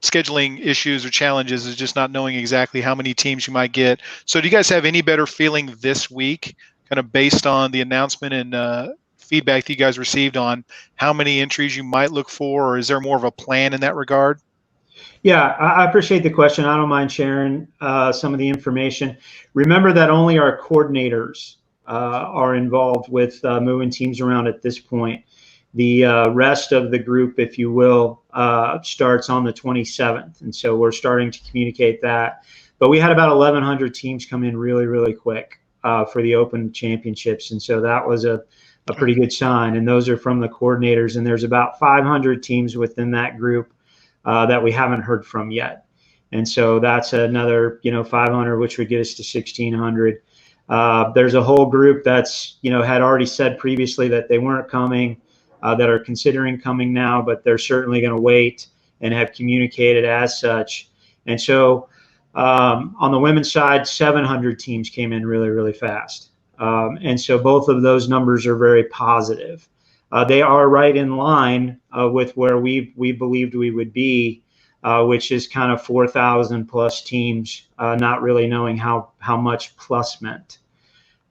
scheduling issues or challenges, is just not knowing exactly how many teams you might get. So do you guys have any better feeling this week, kind of based on the announcement and feedback that you guys received on how many entries you might look for, or is there more of a plan in that regard? Yeah, I appreciate the question. I don't mind sharing some of the information. Remember that only our coordinators are involved with moving teams around at this point. The rest of the group, if you will, starts on the 27th. And so we're starting to communicate that. But we had about 1,100 teams come in really, really quick for the Open Championships. And so that was a pretty good sign. And those are from the coordinators. And there's about 500 teams within that group that we haven't heard from yet. And so that's another, 500, which would get us to 1,600. There's a whole group that's, had already said previously that they weren't coming, that are considering coming now, but they're certainly going to wait and have communicated as such. And so on the women's side, 700 teams came in really, really fast. And so both of those numbers are very positive. They are right in line with where we believed we would be, which is kind of 4,000 plus teams, not really knowing how much plus meant.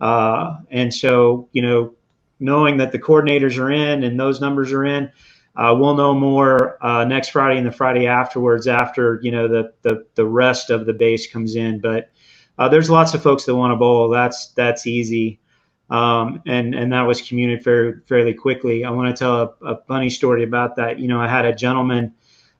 And so, knowing that the coordinators are in and those numbers are in, we'll know more next Friday and the Friday afterwards, after, the rest of the base comes in. But there's lots of folks that want to bowl. That's easy. And that was communicated fairly quickly. I want to tell a funny story about that. I had a gentleman,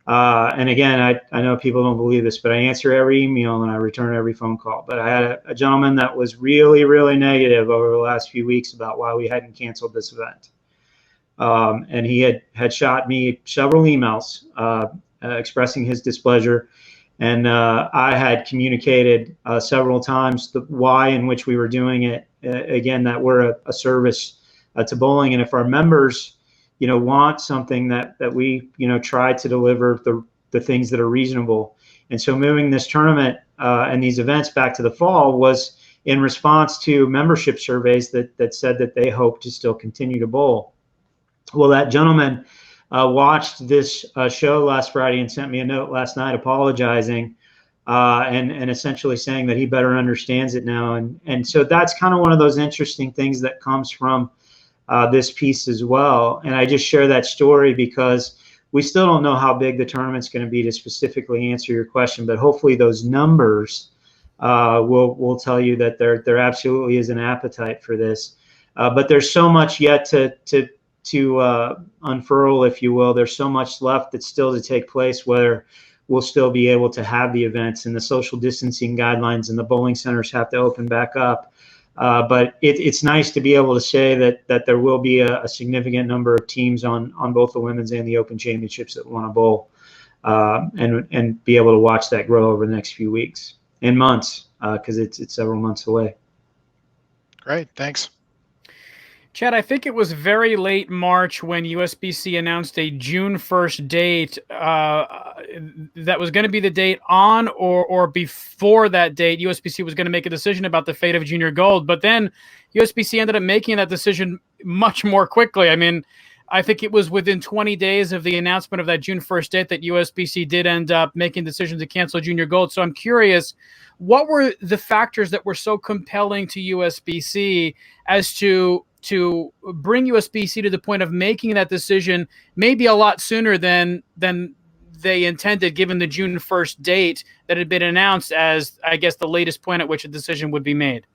and again, I know people don't believe this, but I answer every email and I return every phone call. But I had a gentleman that was really, really negative over the last few weeks about why we hadn't canceled this event. And he had shot me several emails expressing his displeasure. And I had communicated several times the why in which we were doing it. Again, that we're a service to bowling. And if our members, want something that we, try to deliver the things that are reasonable. And so moving this tournament and these events back to the fall was in response to membership surveys that said that they hope to still continue to bowl. Well, that gentleman watched this show last Friday and sent me a note last night apologizing and essentially saying that he better understands it now. And so that's kind of one of those interesting things that comes from this piece as well. And I just share that story because we still don't know how big the tournament's going to be to specifically answer your question, but hopefully those numbers will tell you that there absolutely is an appetite for this. But there's so much yet to unfurl, if you will. There's so much left that's still to take place, where we'll still be able to have the events, and the social distancing guidelines and the bowling centers have to open back up. But it's nice to be able to say that there will be a significant number of teams on both the women's and the Open Championships that want to bowl, and be able to watch that grow over the next few weeks and months, because it's several months away. Great, thanks. Chad, I think it was very late March when USBC announced a June 1st date that was going to be the date on or before that date. USBC was going to make a decision about the fate of Junior Gold, but then USBC ended up making that decision much more quickly. I mean, I think it was within 20 days of the announcement of that June 1st date that USBC did end up making the decision to cancel Junior Gold. So I'm curious, what were the factors that were so compelling to USBC as to bring USBC to the point of making that decision maybe a lot sooner than they intended, given the June 1st date that had been announced as, I guess, the latest point at which a decision would be made?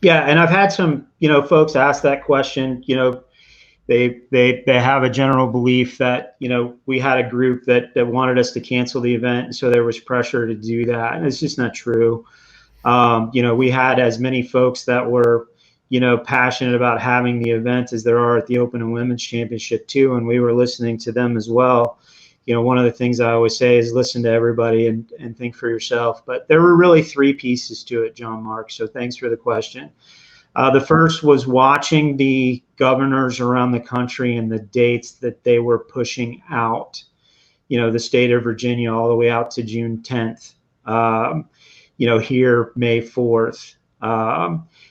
Yeah, and I've had some, folks ask that question. they have a general belief that, we had a group that wanted us to cancel the event, and so there was pressure to do that. And it's just not true. We had as many folks that were, passionate about having the event as there are at the Open and Women's Championship too, and we were listening to them as well. One of the things I always say is listen to everybody and think for yourself. But there were really three pieces to it, Gianmarc. So thanks for the question. The first was watching the governors around the country and the dates that they were pushing out. The state of Virginia all the way out to June 10th. Here May 4th.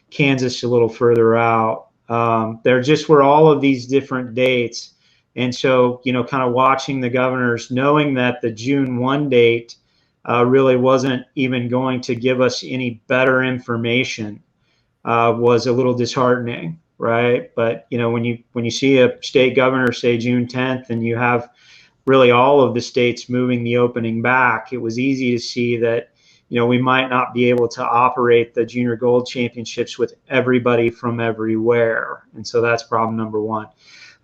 Kansas a little further out. There just were all of these different dates. And so, kind of watching the governors, knowing that the June 1 date really wasn't even going to give us any better information was a little disheartening, right? But, when you see a state governor say June 10th and you have really all of the states moving the opening back, it was easy to see that, we might not be able to operate the Junior Gold Championships with everybody from everywhere. And so that's problem number one.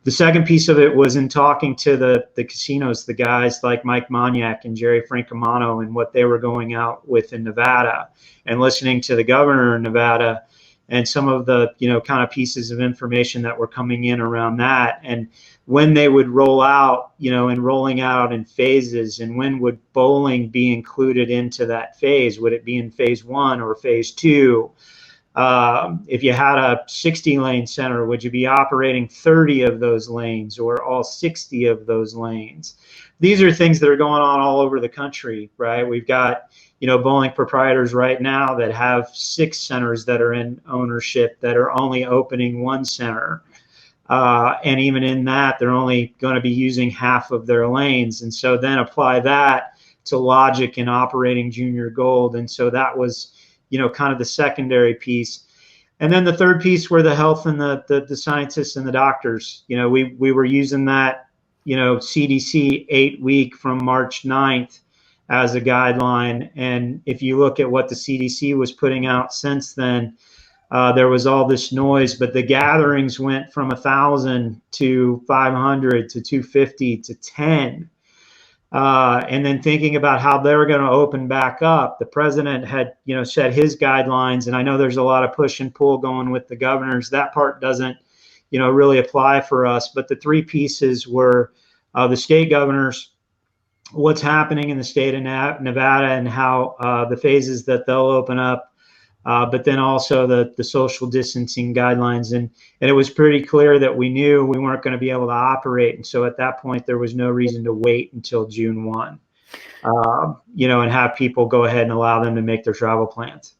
The second piece of it was in talking to the casinos, the guys like Mike Maniak and Jerry Francomano and what they were going out with in Nevada, and listening to the governor in Nevada and some of the, kind of pieces of information that were coming in around that, and when they would roll out, and rolling out in phases, and when would bowling be included into that phase? Would it be in phase 1 or phase 2? If you had a 60-lane center, would you be operating 30 of those lanes or all 60 of those lanes? These are things that are going on all over the country, right? We've got, bowling proprietors right now that have 6 centers that are in ownership that are only opening 1 center. And even in that, they're only going to be using half of their lanes. And so then apply that to logic in operating Junior Gold. And so that was, kind of the secondary piece. And then the third piece were the health and the scientists and the doctors. We were using that, CDC 8-week from March 9th as a guideline. And if you look at what the CDC was putting out since then, there was all this noise, but the gatherings went from 1,000 to 500 to 250 to 10. And then thinking about how they were going to open back up, the president had, set his guidelines. And I know there's a lot of push and pull going with the governors. That part doesn't, really apply for us. But the three pieces were the state governors, what's happening in the state of Nevada and how the phases that they'll open up, but then also the social distancing guidelines. And it was pretty clear that we knew we weren't going to be able to operate. And so at that point, there was no reason to wait until June 1, and have people go ahead and allow them to make their travel plans.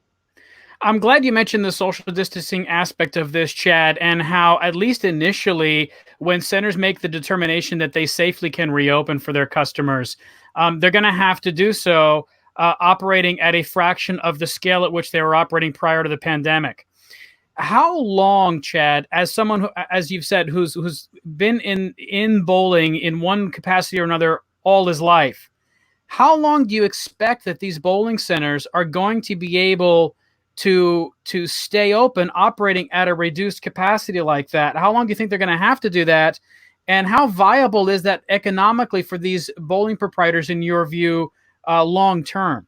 I'm glad you mentioned the social distancing aspect of this, Chad, and how at least initially, when centers make the determination that they safely can reopen for their customers, they're going to have to do so operating at a fraction of the scale at which they were operating prior to the pandemic. How long, Chad, as someone who, as you've said, who's been in bowling in one capacity or another all his life, how long do you expect that these bowling centers are going to be able to stay open, operating at a reduced capacity like that? How long do you think they're going to have to do that? And how viable is that economically for these bowling proprietors, in your view, long term?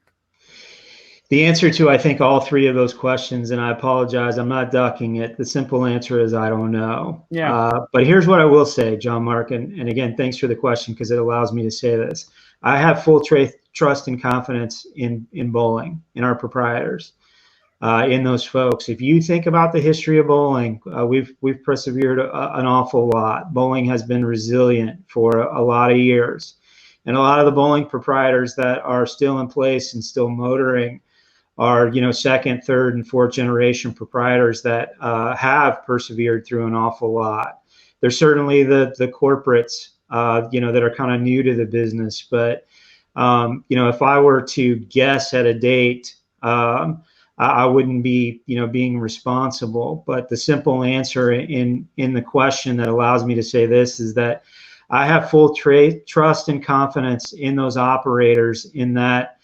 The answer to, I think, all three of those questions, and I apologize, I'm not ducking it. The simple answer is I don't know. Yeah. But here's what I will say, Gianmarc, and again, thanks for the question because it allows me to say this. I have full trust and confidence in bowling, in our proprietors, in those folks. If you think about the history of bowling, we've persevered an awful lot. Bowling has been resilient for a lot of years. And a lot of the bowling proprietors that are still in place and still motoring are, second, third, and fourth generation proprietors that have persevered through an awful lot. There's certainly the corporates, that are kind of new to the business. But, if I were to guess at a date, I wouldn't be, being responsible. But the simple answer in the question that allows me to say this is that I have full trust and confidence in those operators in that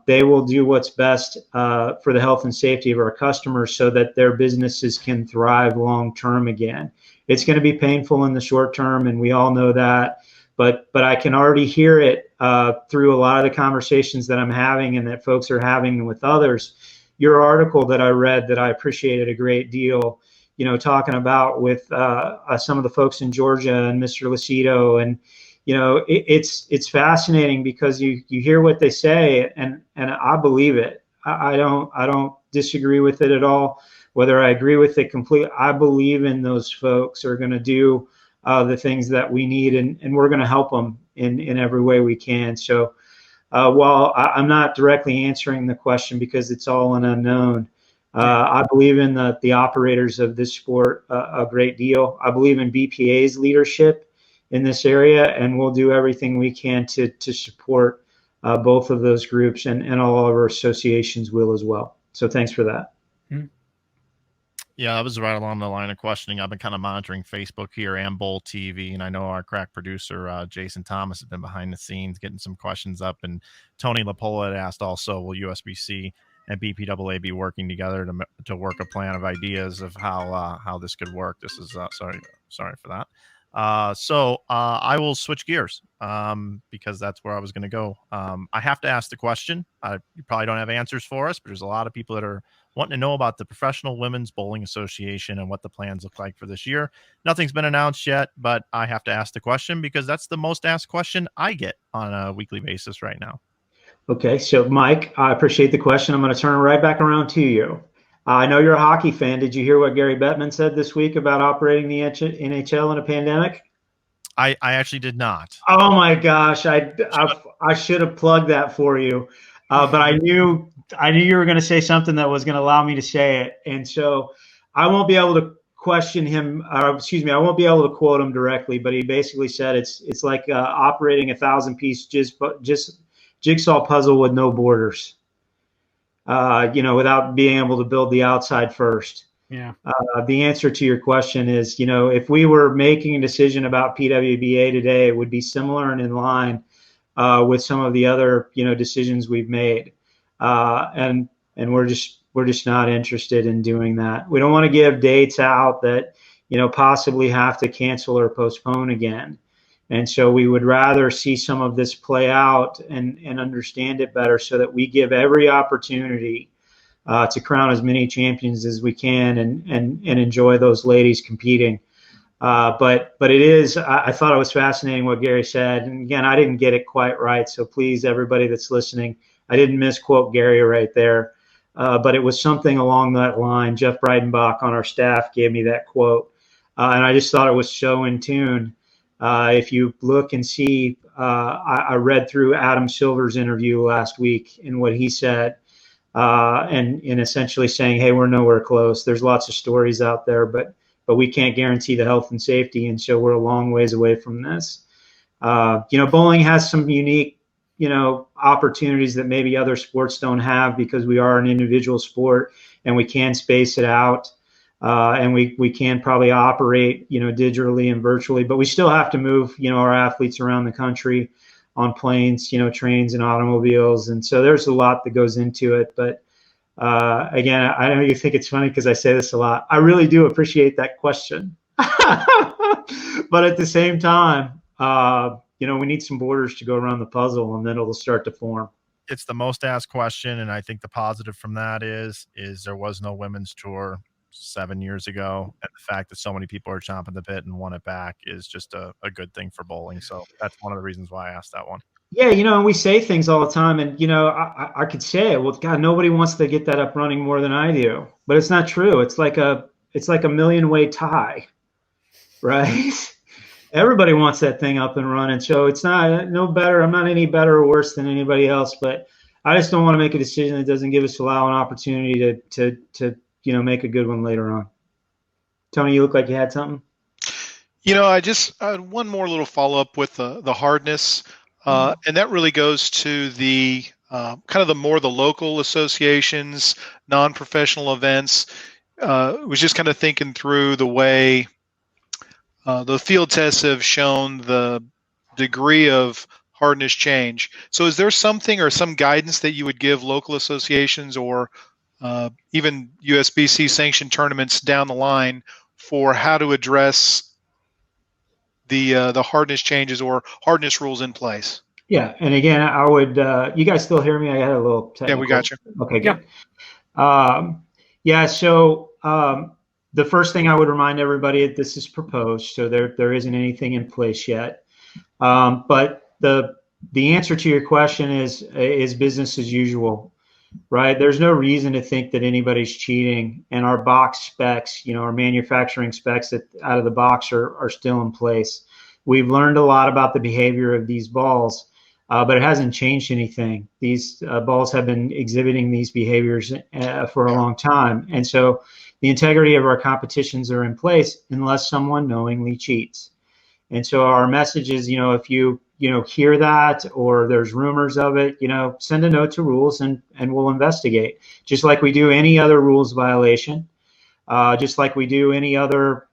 they will do what's best for the health and safety of our customers so that their businesses can thrive long term again. It's going to be painful in the short term, and we all know that. But I can already hear it through a lot of the conversations that I'm having and that folks are having with others. Your article that I read that I appreciated a great deal, talking about with some of the folks in Georgia and Mr. Lucido, and it's fascinating because you hear what they say, and I believe it. I don't disagree with it at all. Whether I agree with it completely, I believe in those folks are going to do the things that we need, and we're going to help them in every way we can. So while I'm not directly answering the question because it's all an unknown, I believe in the operators of this sport a great deal. I believe in BPA's leadership in this area, and we'll do everything we can to support both of those groups, and all of our associations will as well. So thanks for that. Mm-hmm. Yeah, that was right along the line of questioning. I've been kind of monitoring Facebook here and Bowl TV, and I know our crack producer, Jason Thomas, has been behind the scenes getting some questions up. And Tony LaPola had asked also, will USBC and BPWA be working together to work a plan of ideas of how this could work? This is sorry for that. So I will switch gears because that's where I was going to go. I have to ask the question. You probably don't have answers for us, but there's a lot of people that are wanting to know about the Professional Women's Bowling Association and what the plans look like for this year. Nothing's been announced yet, but I have to ask the question because that's the most asked question I get on a weekly basis right now. Okay, so Mike, I appreciate the question. I'm going to turn it right back around to you. I know you're a hockey fan. Did you hear what Gary Bettman said this week about operating the NHL in a pandemic? I actually did not. Oh my gosh, I should have plugged that for you, but I knew you were going to say something that was going to allow me to say it, and so I won't be able to question him. I won't be able to quote him directly, but he basically said it's like operating 1,000-piece just jigsaw puzzle with no borders. Without being able to build the outside first. Yeah. The answer to your question is, if we were making a decision about PWBA today, it would be similar and in line with some of the other, decisions we've made. And we're just not interested in doing that. We don't want to give dates out that, possibly have to cancel or postpone again. And so we would rather see some of this play out and understand it better so that we give every opportunity to crown as many champions as we can and enjoy those ladies competing. But it is, I thought it was fascinating what Gary said. And again, I didn't get it quite right. So please, everybody that's listening, I didn't misquote Gary right there. But it was something along that line. Jeff Breidenbach on our staff gave me that quote. And I just thought it was so in tune. If you look and see, I read through Adam Silver's interview last week and what he said, and essentially saying, hey, we're nowhere close. There's lots of stories out there, but we can't guarantee the health and safety. And so we're a long ways away from this. Bowling has some unique, opportunities that maybe other sports don't have because we are an individual sport and we can space it out. And we can probably operate, digitally and virtually, but we still have to move, our athletes around the country on planes, trains and automobiles. And so there's a lot that goes into it. But again, I know you think it's funny because I say this a lot. I really do appreciate that question. But at the same time, we need some borders to go around the puzzle, and then it'll start to form. It's the most asked question. And I think the positive from that is there was no women's tour 7 years ago, and the fact that so many people are chomping the bit and want it back is just a good thing for bowling. So that's one of the reasons why I asked that one. Yeah, and we say things all the time, and I could say it. Well, God, nobody wants to get that up running more than I do, but it's not true. It's like a million-way tie, right? Everybody wants that thing up and running, so it's no better. I'm not any better or worse than anybody else, but I just don't want to make a decision that doesn't give us an opportunity to make a good one later on. Tony, you look like you had something. I just one more little follow up with the hardness, and that really goes to the kind of the local associations, non-professional events. Was just kind of thinking through the way the field tests have shown the degree of hardness change. So is there something or some guidance that you would give local associations or even USBC sanctioned tournaments down the line for how to address the hardness changes or hardness rules in place. Yeah, and again, I would. You guys still hear me? I had a little technical. Yeah, we got you. Okay, good. Yeah. So the first thing I would remind everybody, this is proposed, so there isn't anything in place yet. But the answer to your question is business as usual, right? There's no reason to think that anybody's cheating, and our box specs, our manufacturing specs out of the box are still in place. We've learned a lot about the behavior of these balls, but it hasn't changed anything. These balls have been exhibiting these behaviors for a long time, and so the integrity of our competitions are in place unless someone knowingly cheats. And so our message is, if you hear that or there's rumors of it, send a note to rules and we'll investigate, just like we do any other rules violation, just like we do any other,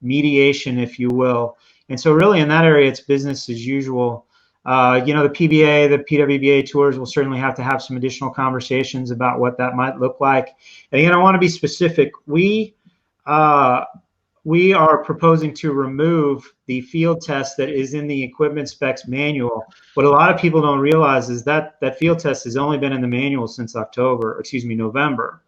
mediation, if you will. And so really in that area, it's business as usual. The PBA, the PWBA tours will certainly have to have some additional conversations about what that might look like. And again, I want to be specific. We are proposing to remove the field test that is in the equipment specs manual. What a lot of people don't realize is that field test has only been in the manual since November.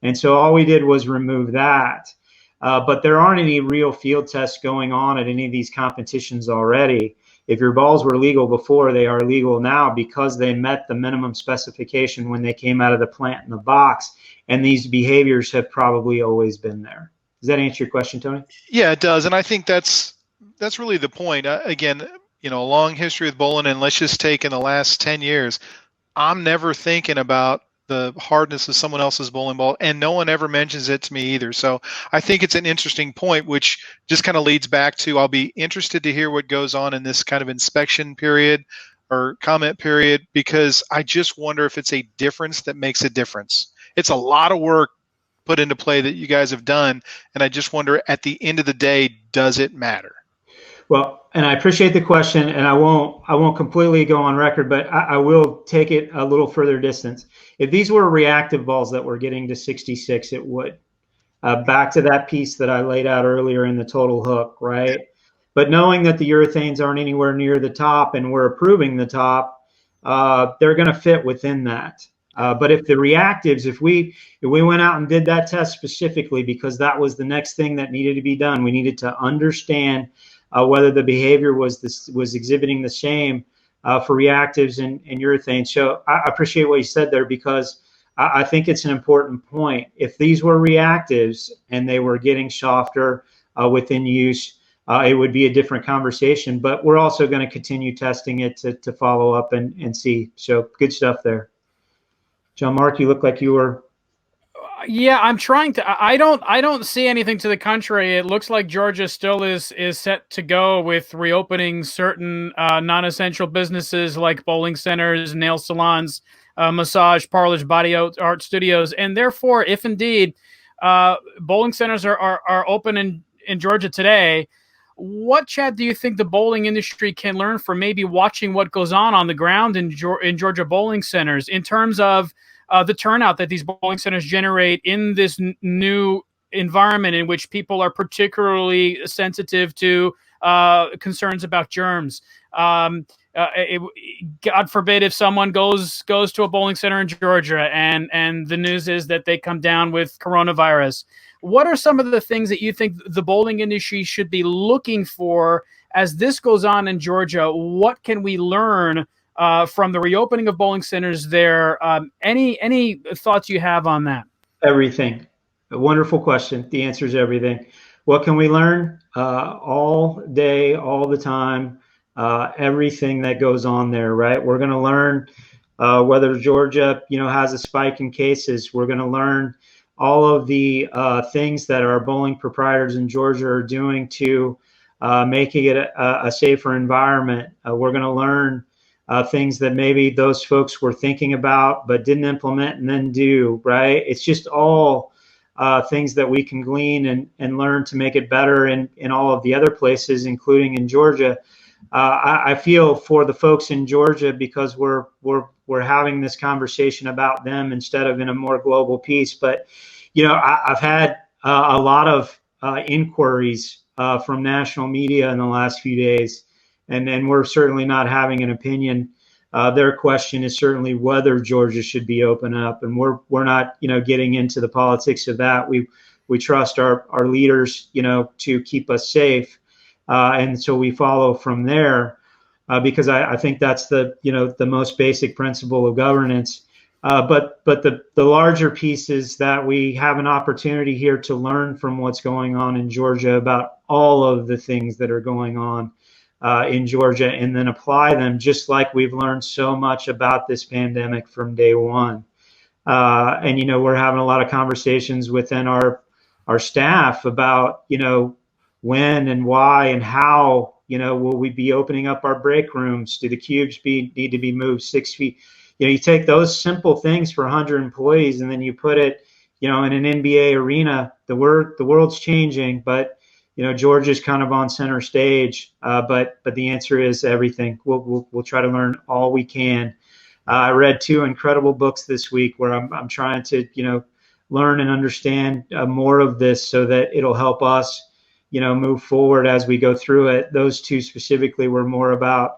And so all we did was remove that. But there aren't any real field tests going on at any of these competitions already. If your balls were legal before, they are legal now because they met the minimum specification when they came out of the plant in the box. And these behaviors have probably always been there. Does that answer your question, Tony? Yeah, it does. And I think that's really the point. Again, a long history with bowling, and let's just take in the last 10 years, I'm never thinking about the hardness of someone else's bowling ball, and no one ever mentions it to me either. So I think it's an interesting point, which just kind of leads back to, I'll be interested to hear what goes on in this kind of inspection period or comment period, because I just wonder if it's a difference that makes a difference. It's a lot of work put into play that you guys have done, and I just wonder, at the end of the day, does it matter? Well, and I appreciate the question, and I won't completely go on record, but I will take it a little further distance. If these were reactive balls that were getting to 66, it would. Back to that piece that I laid out earlier in the total hook, right? But knowing that the urethanes aren't anywhere near the top and we're approving the top, they're going to fit within that. But if the reactives, if we went out and did that test specifically because that was the next thing that needed to be done, we needed to understand whether the behavior was exhibiting the same for reactives and urethane. So I appreciate what you said there, because I think it's an important point. If these were reactives and they were getting softer within use, it would be a different conversation. But we're also going to continue testing it to follow up and see. So good stuff there. Gianmarc, you look like you were. Yeah, I'm trying to. I don't see anything to the contrary. It looks like Georgia still is set to go with reopening certain non-essential businesses like bowling centers, nail salons, massage parlors, body art studios, and therefore, if indeed bowling centers are open in Georgia today, what, Chad, do you think the bowling industry can learn from maybe watching what goes on the ground in Georgia bowling centers in terms of the turnout that these bowling centers generate in this new environment in which people are particularly sensitive to concerns about germs? God forbid if someone goes to a bowling center in Georgia and the news is that they come down with coronavirus. What are some of the things that you think the bowling industry should be looking for as this goes on in Georgia? What can we learn from the reopening of bowling centers there? Any thoughts you have on that? Everything. A wonderful question. The answer is everything. What can we learn? All day, all the time, everything that goes on there, right? We're going to learn whether Georgia, has a spike in cases. We're going to learn all of the things that our bowling proprietors in Georgia are doing to making it a safer environment. We're going to learn things that maybe those folks were thinking about but didn't implement and then do, right? It's just all things that we can glean and learn to make it better in all of the other places, including in Georgia. I feel for the folks in Georgia because we're having this conversation about them instead of in a more global piece. But, I've had a lot of inquiries from national media in the last few days, and we're certainly not having an opinion. Their question is certainly whether Georgia should be open up, and we're not getting into the politics of that. We trust our leaders to keep us safe, and so we follow from there because I think that's the most basic principle of governance. But the larger piece is that we have an opportunity here to learn from what's going on in Georgia about all of the things that are going on in Georgia, and then apply them just like we've learned so much about this pandemic from day one. And we're having a lot of conversations within our staff about when and why and how will we be opening up our break rooms? Do the cubes need to be moved 6 feet? You take those simple things for 100 employees, and then you put it in an NBA arena. The world's changing, but Georgia's kind of on center stage. But the answer is everything. We'll try to learn all we can. I read 2 incredible books this week where I'm trying to learn and understand more of this so that it'll help us move forward as we go through it. Those 2 specifically were more about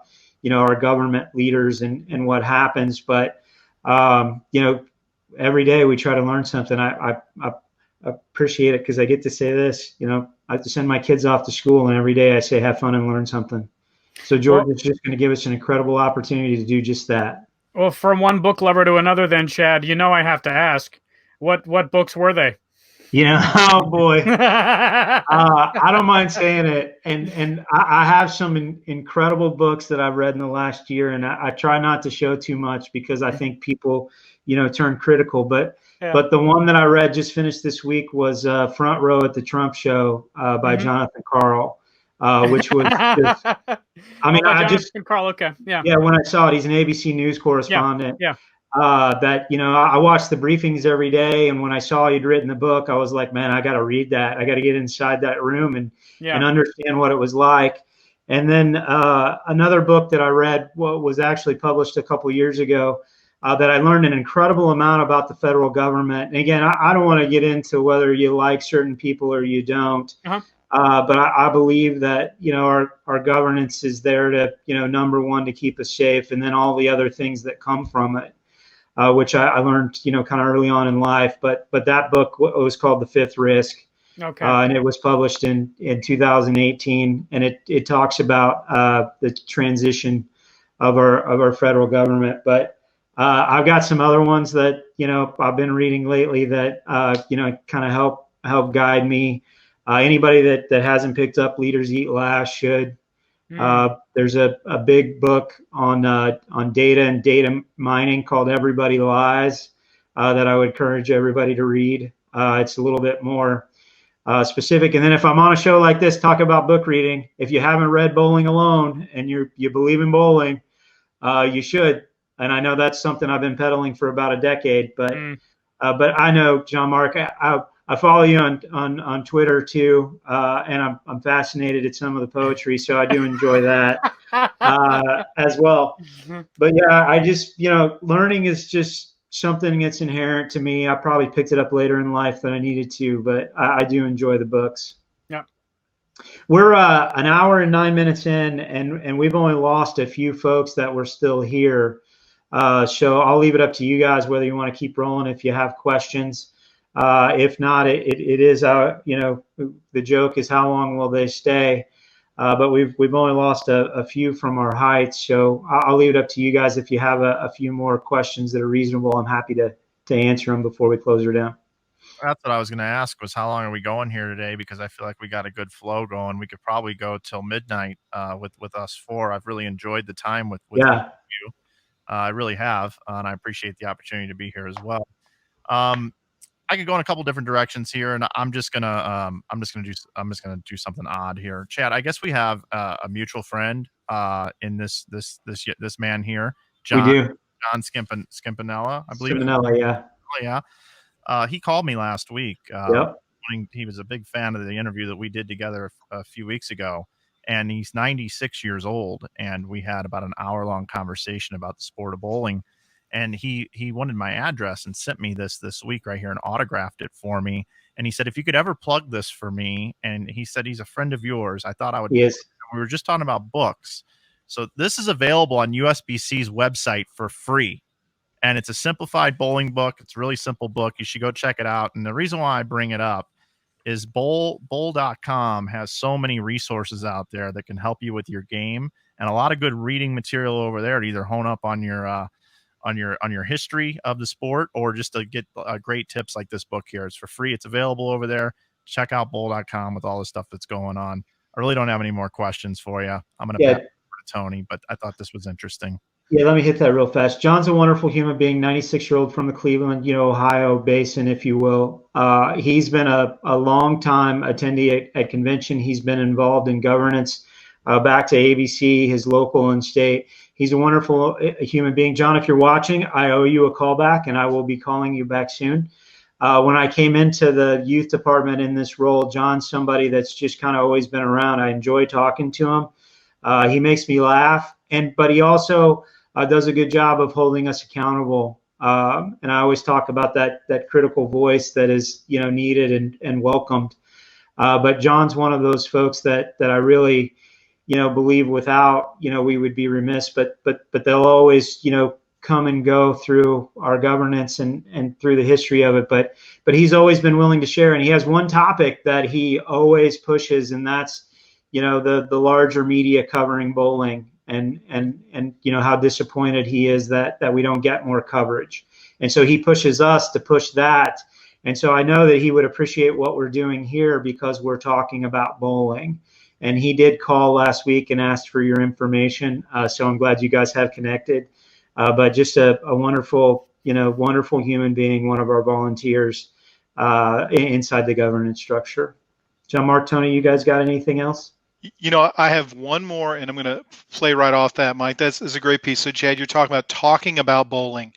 our government leaders and what happens, but every day we try to learn something. I appreciate it because I get to say this. I have to send my kids off to school, and every day I say have fun and learn something. So Georgia's just going to give us an incredible opportunity to do just that. Well, from one book lover to another then, Chad, I have to ask, what books were they? Oh boy. I don't mind saying it. And I have some incredible books that I've read in the last year, and I try not to show too much because I think people, turn critical. But the one that I read, just finished this week, was Front Row at the Trump Show by Jonathan Karl, which was just, Karl, okay. Yeah, when I saw it, he's an ABC News correspondent. Yeah. That I watched the briefings every day, and when I saw he'd written the book, I was like, man, I got to read that. I got to get inside that room and understand what it was like. And then another book that I read was actually published a couple years ago that I learned an incredible amount about the federal government. And again, I don't want to get into whether you like certain people or you don't. But I believe that our governance is there to number one, to keep us safe, and then all the other things that come from it. Which I learned, kind of early on in life. But that book was called The Fifth Risk. Okay. And it was published in 2018, and it talks about the transition of our federal government. But I've got some other ones that I've been reading lately that kind of help guide me. Anybody that hasn't picked up Leaders Eat Last should. There's a big book on data and data mining called Everybody Lies that I would encourage everybody to read. It's a little bit more specific. And then if I'm on a show like this, talk about book reading. If you haven't read Bowling Alone and you believe in bowling, you should. And I know that's something I've been peddling for about a decade. But I know, Gianmarc, I follow you on Twitter too, and I'm fascinated at some of the poetry, so I do enjoy that as well. But yeah, I just learning is just something that's inherent to me. I probably picked it up later in life than I needed to, but I do enjoy the books. Yeah, we're an hour and 9 minutes in, and we've only lost a few folks that were still here. So I'll leave it up to you guys whether you want to keep rolling if you have questions. If not, it is the joke is how long will they stay? But we've only lost a few from our heights, so I'll leave it up to you guys. If you have a few more questions that are reasonable, I'm happy to answer them before we close her down. That's what I was going to ask, was how long are we going here today? Because I feel like we got a good flow going. We could probably go till midnight with us four. I've really enjoyed the time with you. I really have, and I appreciate the opportunity to be here as well. I could go in a couple different directions here, and I'm just gonna do something odd here. Chad, I guess we have a mutual friend in this man here, John. We do. John Skimpinella, I believe. Skimpinella, yeah. Oh yeah. He called me last week. Yep. He was a big fan of the interview that we did together a few weeks ago, and he's 96 years old, and we had about an hour-long conversation about the sport of bowling. And he wanted my address and sent me this week right here and autographed it for me. And he said, if you could ever plug this for me, and he said he's a friend of yours, I thought I would. Yes. We were just talking about books. So this is available on USBC's website for free. And it's a simplified bowling book. It's a really simple book. You should go check it out. And the reason why I bring it up is bowl.com has so many resources out there that can help you with your game, and a lot of good reading material over there to either hone up on your history of the sport, or just to get great tips like this book here. It's for free. It's available over there. Check out bowl.com with all the stuff that's going on. I really don't have any more questions for you. I'm going to pass it to Tony, but I thought this was interesting. Yeah, let me hit that real fast. John's a wonderful human being, 96-year-old from the Cleveland, Ohio basin, if you will. He's been a long-time attendee at convention. He's been involved in governance back to ABC, his local and state. He's a wonderful human being. John, if you're watching, I owe you a call back, and I will be calling you back soon. When I came into the youth department in this role, John's somebody that's just kind of always been around. I enjoy talking to him. He makes me laugh, but he also does a good job of holding us accountable. And I always talk about that critical voice that is, needed and welcomed. But John's one of those folks that I really, believe without, we would be remiss, but they'll always, come and go through our governance and through the history of it. But he's always been willing to share. And he has one topic that he always pushes, and that's, the larger media covering bowling. And how disappointed he is that we don't get more coverage. And so he pushes us to push that. And so I know that he would appreciate what we're doing here because we're talking about bowling. And he did call last week and asked for your information. So I'm glad you guys have connected. But just a wonderful, wonderful human being, one of our volunteers inside the governance structure. Gianmarc, Tony, you guys got anything else? I have one more, and I'm going to play right off that, Mike. That's a great piece. So, Chad, you're talking about bowling.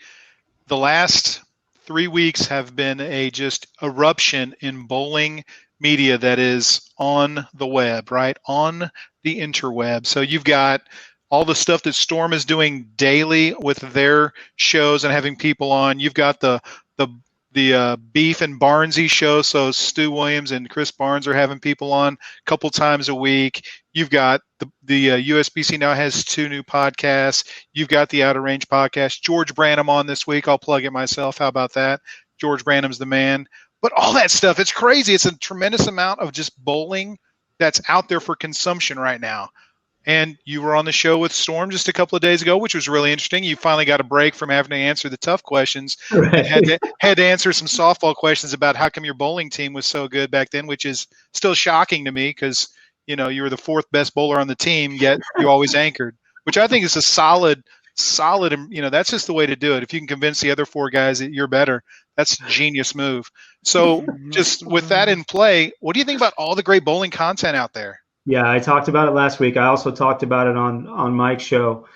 The last 3 weeks have been a just eruption in bowling media that is on the web, right? On the interweb. So you've got all the stuff that Storm is doing daily with their shows and having people on. You've got the Beef and Barnesy show, so Stu Williams and Chris Barnes are having people on a couple times a week. You've got the USBC now has 2 new podcasts. You've got the Outer Range podcast. George Branham on this week. I'll plug it myself. How about that? George Branham's the man. But all that stuff, it's crazy. It's a tremendous amount of just bowling that's out there for consumption right now. And you were on the show with Storm just a couple of days ago, which was really interesting. You finally got a break from having to answer the tough questions. Right. And had to answer some softball questions about how come your bowling team was so good back then, which is still shocking to me because, you were the 4th best bowler on the team, yet you always anchored, which I think is a solid, that's just the way to do it. If you can convince the other 4 guys that you're better, that's a genius move. So just with that in play, what do you think about all the great bowling content out there? Yeah, I talked about it last week. I also talked about it on Mike's show.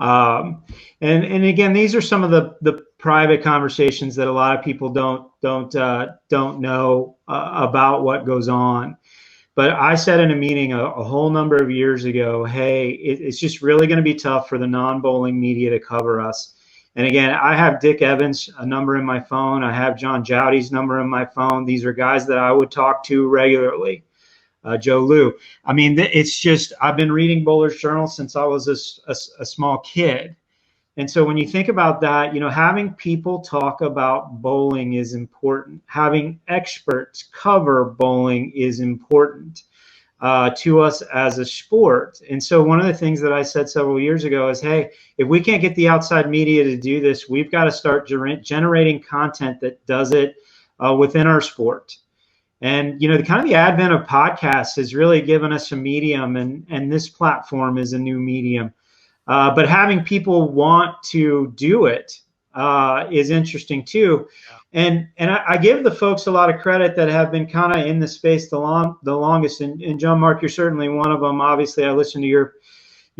And again, these are some of the private conversations that a lot of people don't know about what goes on. But I said in a meeting a whole number of years ago, hey, it's just really going to be tough for the non-bowling media to cover us. And again, I have Dick Evans' number in my phone. I have John Jowdy's number in my phone. These are guys that I would talk to regularly. Joe Lou. I mean, it's just, I've been reading Bowler's Journal since I was a small kid. And so when you think about that, having people talk about bowling is important. Having experts cover bowling is important to us as a sport. And so one of the things that I said several years ago is, hey, if we can't get the outside media to do this, we've got to start generating content that does it within our sport. And, the advent of podcasts has really given us a medium, and this platform is a new medium. But having people want to do it is interesting too. And I give the folks a lot of credit that have been kind of in the space the longest. And Gianmarc, you're certainly one of them. Obviously, I listen to your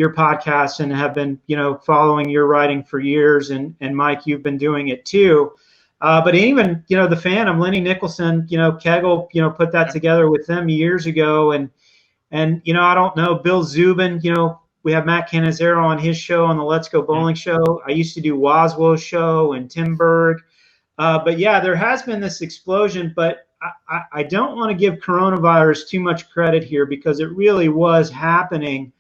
podcast and have been, following your writing for years. And Mike, you've been doing it too. But even, the Phantom, Lenny Nicholson, Kegel, put that together with them years ago. And I don't know, Bill Zubin, we have Matt Cannizzaro on his show, on the Let's Go Bowling show. I used to do Waswell's show and Tim Berg. But yeah, there has been this explosion. But I don't want to give coronavirus too much credit here, because it really was happening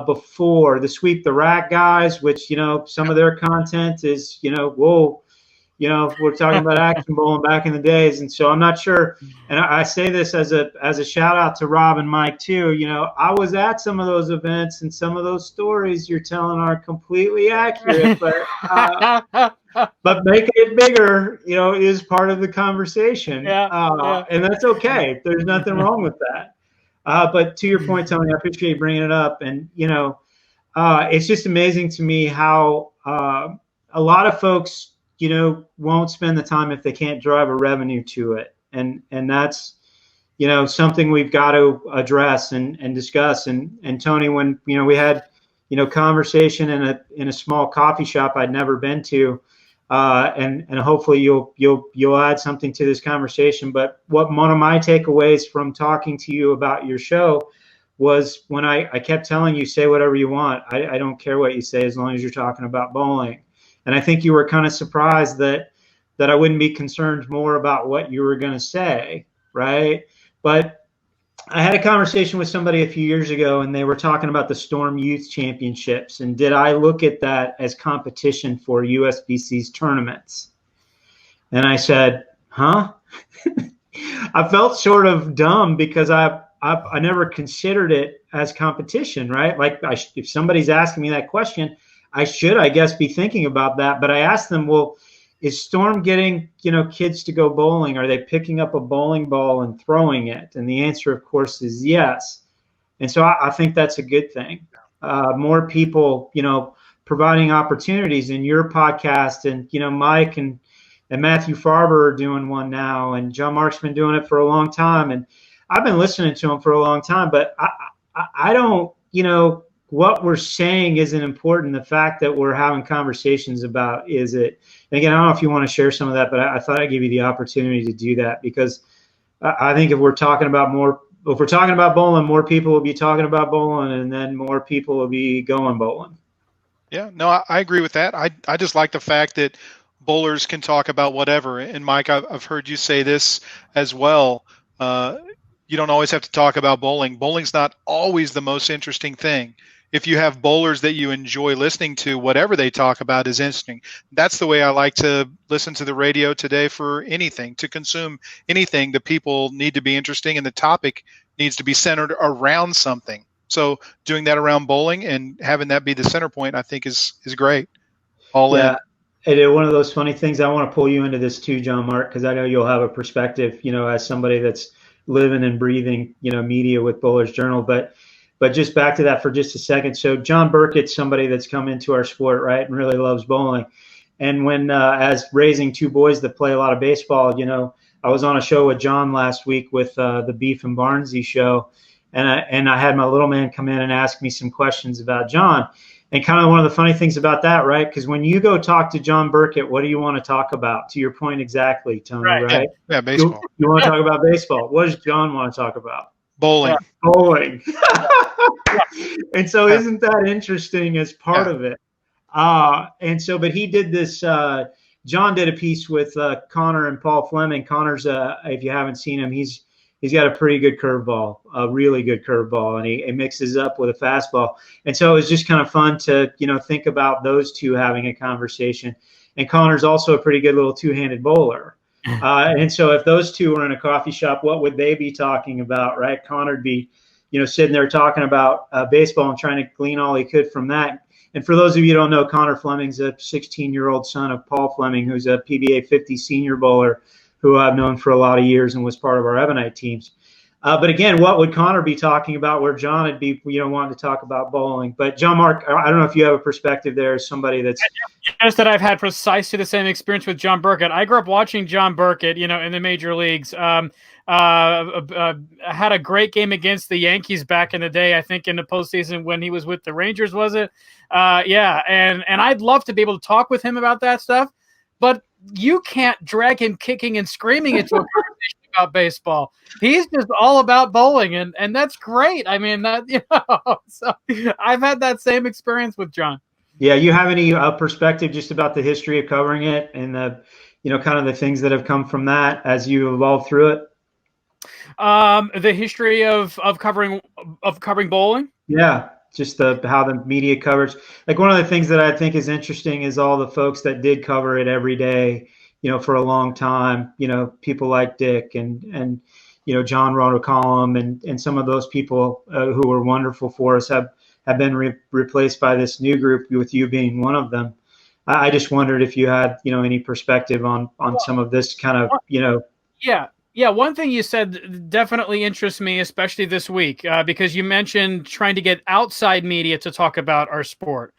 before. The Sweep the Rack guys, which, some of their content is, whoa, we're talking about action bowling back in the days. And so I'm not sure. And I say this as a shout out to Rob and Mike too. I was at some of those events, and some of those stories you're telling aren't completely accurate, but making it bigger, is part of the conversation. And that's okay. There's nothing wrong with that. But to your point, Tony, I appreciate you bringing it up. And, it's just amazing to me how a lot of folks, won't spend the time if they can't drive a revenue to it. And that's, something we've got to address and discuss. And Tony, when, we had, conversation in a small coffee shop I'd never been to, and hopefully you'll add something to this conversation. But one of my takeaways from talking to you about your show was when I kept telling you, say whatever you want. I don't care what you say as long as you're talking about bowling. And I think you were kind of surprised that I wouldn't be concerned more about what you were going to say, right? But I had a conversation with somebody a few years ago, and they were talking about the Storm Youth Championships, and did I look at that as competition for USBC's tournaments? And I said, huh? I felt sort of dumb, because I never considered it as competition, right? Like, if somebody's asking me that question, I should, I guess, be thinking about that. But I asked them, well, is Storm getting, kids to go bowling? Are they picking up a bowling ball and throwing it? And the answer, of course, is yes. And so I think that's a good thing. More people, providing opportunities. In your podcast, and, Mike and Matthew Farber are doing one now, and Gianmarc's been doing it for a long time. And I've been listening to him for a long time, but I don't, what we're saying isn't important. The fact that we're having conversations about is it. And again, I don't know if you want to share some of that, but I thought I'd give you the opportunity to do that, because I think if we're talking about bowling, more people will be talking about bowling, and then more people will be going bowling. Yeah, no, I agree with that. I just like the fact that bowlers can talk about whatever. And Mike, I've heard you say this as well. You don't always have to talk about bowling. Bowling's not always the most interesting thing. If you have bowlers that you enjoy listening to, whatever they talk about is interesting. That's the way I like to listen to the radio today for anything, to consume anything. The people need to be interesting, and the topic needs to be centered around something. So doing that around bowling and having that be the center point, I think is great. All in. And one of those funny things, I want to pull you into this too, Gianmarc, because I know you'll have a perspective, as somebody that's living and breathing, media with Bowler's Journal. But just back to that for just a second. So John Burkett's somebody that's come into our sport, right, and really loves bowling. And when, as raising two boys that play a lot of baseball, I was on a show with John last week with the Beef and Barnsey show. And I had my little man come in and ask me some questions about John. And kind of one of the funny things about that, right? Because when you go talk to John Burkett, what do you want to talk about? To your point exactly, Tony, right? Yeah, baseball. You want to talk about baseball. What does John want to talk about? Bowling. Bowling. And so isn't that interesting as part of it? And so, but he did this, John did a piece with Connor and Paul Fleming. Connor's, if you haven't seen him, he's got a pretty good curveball, a really good curveball, and he mixes up with a fastball. And so it was just kind of fun to, think about those two having a conversation. And Connor's also a pretty good little two-handed bowler. And so if those two were in a coffee shop, what would they be talking about, right? Connor'd be, sitting there talking about baseball and trying to glean all he could from that. And for those of you who don't know, Connor Fleming's a 16-year-old son of Paul Fleming, who's a PBA 50 senior bowler who I've known for a lot of years and was part of our Ebonite teams. But again, what would Connor be talking about where John would be, wanting to talk about bowling? But Gianmarc, I don't know if you have a perspective there as somebody that's... Just that I've had precisely the same experience with John Burkett. I grew up watching John Burkett, in the major leagues. Had a great game against the Yankees back in the day, I think in the postseason when he was with the Rangers, was it? Yeah, and I'd love to be able to talk with him about that stuff, but you can't drag him kicking and screaming into a conversation about baseball. He's just all about bowling, and that's great. I mean, so I've had that same experience with John. Yeah, you have any perspective just about the history of covering it and the, kind of the things that have come from that as you evolve through it? The history of covering bowling. Yeah, just how the media coverage. Like one of the things that I think is interesting is all the folks that did cover it every day, for a long time. People like Dick and John Rotocolumn and some of those people who were wonderful for us have been replaced by this new group, with you being one of them. I just wondered if you had any perspective on some of this kind of Yeah, one thing you said definitely interests me, especially this week, because you mentioned trying to get outside media to talk about our sport.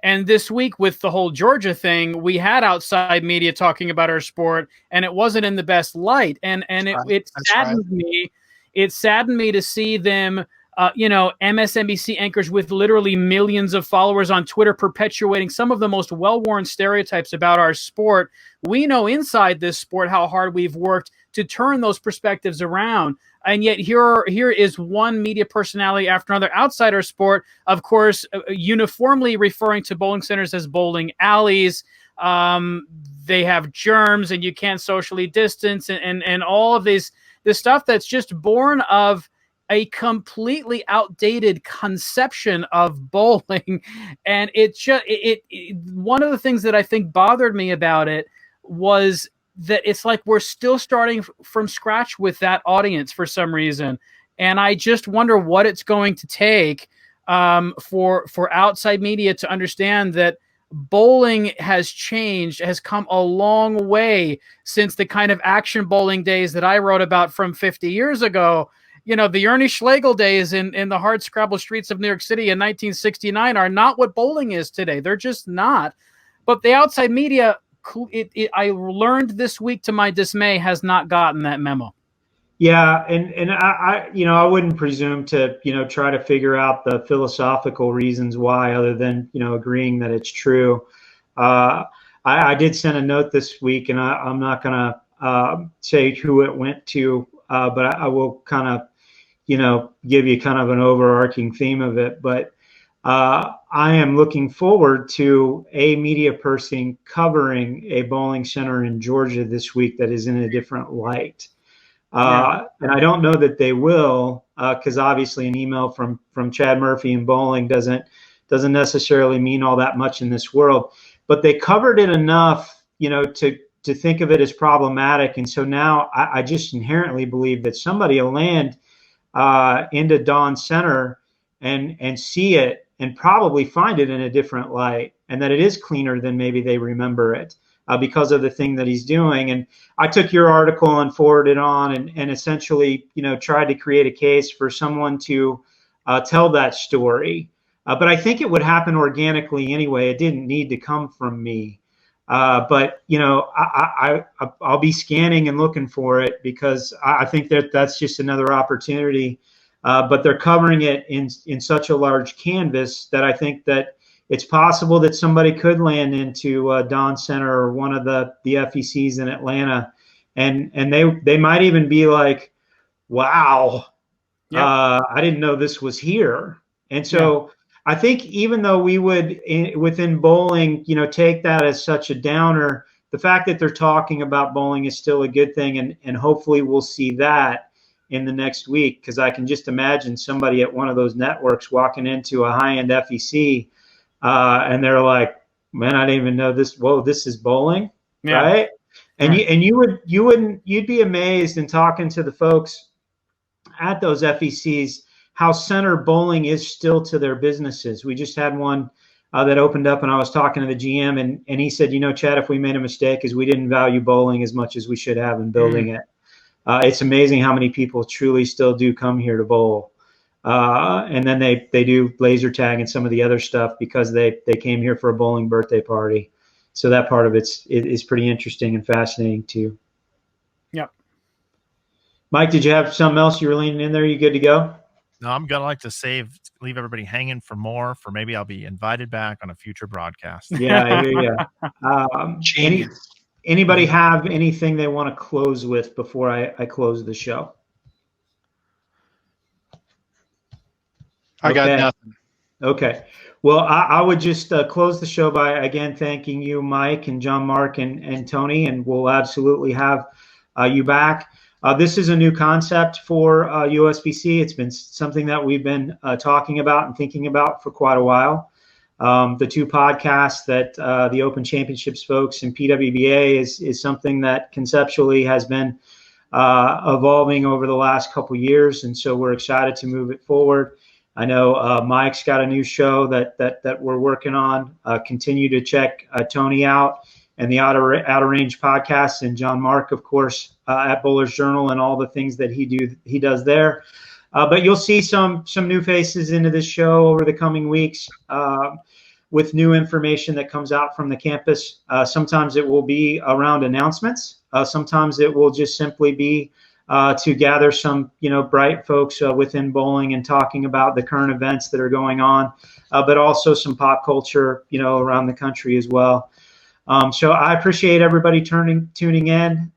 And this week with the whole Georgia thing, we had outside media talking about our sport, and it wasn't in the best light. And it saddened me. It saddened me to see them, MSNBC anchors with literally millions of followers on Twitter perpetuating some of the most well-worn stereotypes about our sport. We know inside this sport how hard we've worked to turn those perspectives around. And yet here is one media personality after another outside our sport, of course, uniformly referring to bowling centers as bowling alleys. They have germs and you can't socially distance and all of this stuff that's just born of a completely outdated conception of bowling. And one of the things that I think bothered me about it was that it's like we're still starting from scratch with that audience for some reason. And I just wonder what it's going to take for outside media to understand that bowling has changed, has come a long way since the kind of action bowling days that I wrote about from 50 years ago. The Ernie Schlegel days in the hard scrabble streets of New York City in 1969 are not what bowling is today. They're just not. But the outside media, I learned this week to my dismay, has not gotten that memo. Yeah, and I wouldn't presume to try to figure out the philosophical reasons why, other than agreeing that it's true. I did send a note this week, and I'm not gonna say who it went to, but I will kind of give you kind of an overarching theme of it. But I am looking forward to a media person covering a bowling center in Georgia this week that is in a different light. And I don't know that they will, because obviously an email from Chad Murphy in bowling doesn't necessarily mean all that much in this world. But they covered it enough, to think of it as problematic. And so now I just inherently believe that somebody will land into Dawn Center and see it and probably find it in a different light, and that it is cleaner than maybe they remember it because of the thing that he's doing. And I took your article and forwarded it on and essentially, tried to create a case for someone to tell that story. But I think it would happen organically anyway. It didn't need to come from me. But I'll be scanning and looking for it, because I think that's just another opportunity. But they're covering it in such a large canvas that I think that it's possible that somebody could land into Dawn Center or one of the FECs in Atlanta, and they might even be like, "Wow, I didn't know this was here." And so I think even though we would within bowling, take that as such a downer, the fact that they're talking about bowling is still a good thing, and hopefully we'll see that in the next week, because I can just imagine somebody at one of those networks walking into a high-end FEC and they're like, "Man, I didn't even know this. Whoa, this is bowling, right?" And you'd be amazed in talking to the folks at those FECs how center bowling is still to their businesses. We just had one that opened up, and I was talking to the GM, and he said, Chad, if we made a mistake is we didn't value bowling as much as we should have in building it. It's amazing how many people truly still do come here to bowl. And then they do laser tag and some of the other stuff because they came here for a bowling birthday party. So that part of it is pretty interesting and fascinating too. Yep. Mike, did you have something else you were leaning in there? You good to go? No, I'm gonna like to leave everybody hanging for more. For maybe I'll be invited back on a future broadcast. Yeah. Anybody have anything they want to close with before I close the show? I got nothing. Okay. Well, I would just close the show by, again, thanking you, Mike and Gianmarc and Tony, and we'll absolutely have you back. This is a new concept for USBC. It's been something that we've been talking about and thinking about for quite a while. The two podcasts that the Open Championships folks and PWBA is something that conceptually has been evolving over the last couple years, and so we're excited to move it forward. I know Mike's got a new show that we're working on. Continue to check Tony out and the Outer Range podcast, and Gianmarc, of course, at Bowler's Journal, and all the things that he does there. But you'll see some new faces into this show over the coming weeks with new information that comes out from the campus. Sometimes it will be around announcements. Sometimes it will just simply be to gather some, bright folks within bowling and talking about the current events that are going on, but also some pop culture, around the country as well. So I appreciate everybody tuning in.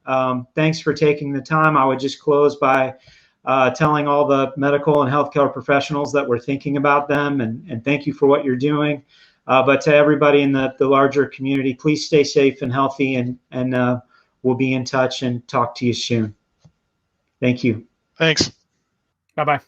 Thanks for taking the time. I would just close by telling all the medical and healthcare professionals that we're thinking about them, and thank you for what you're doing. But to everybody in the larger community, please stay safe and healthy, and we'll be in touch and talk to you soon. Thank you. Thanks. Bye-bye.